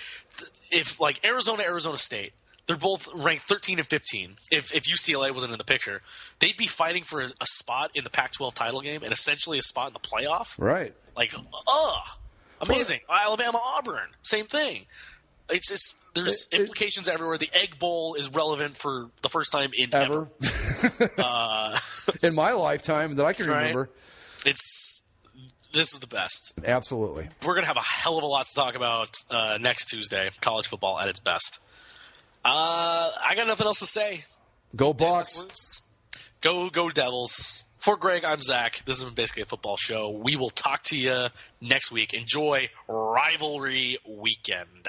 if like Arizona State, they're both ranked 13 and 15. If UCLA wasn't in the picture, they'd be fighting for a spot in the Pac-12 title game and essentially a spot in the playoff. Right. Like, amazing. Alabama, Auburn, same thing. It's just there's implications everywhere. The Egg Bowl is relevant for the first time in ever. In my lifetime that I can remember. This is the best. Absolutely. We're going to have a hell of a lot to talk about next Tuesday, college football at its best. I got nothing else to say. Go Bucks. Go Devils. For Greg, I'm Zach. This has been basically a football show. We will talk to you next week. Enjoy Rivalry Weekend.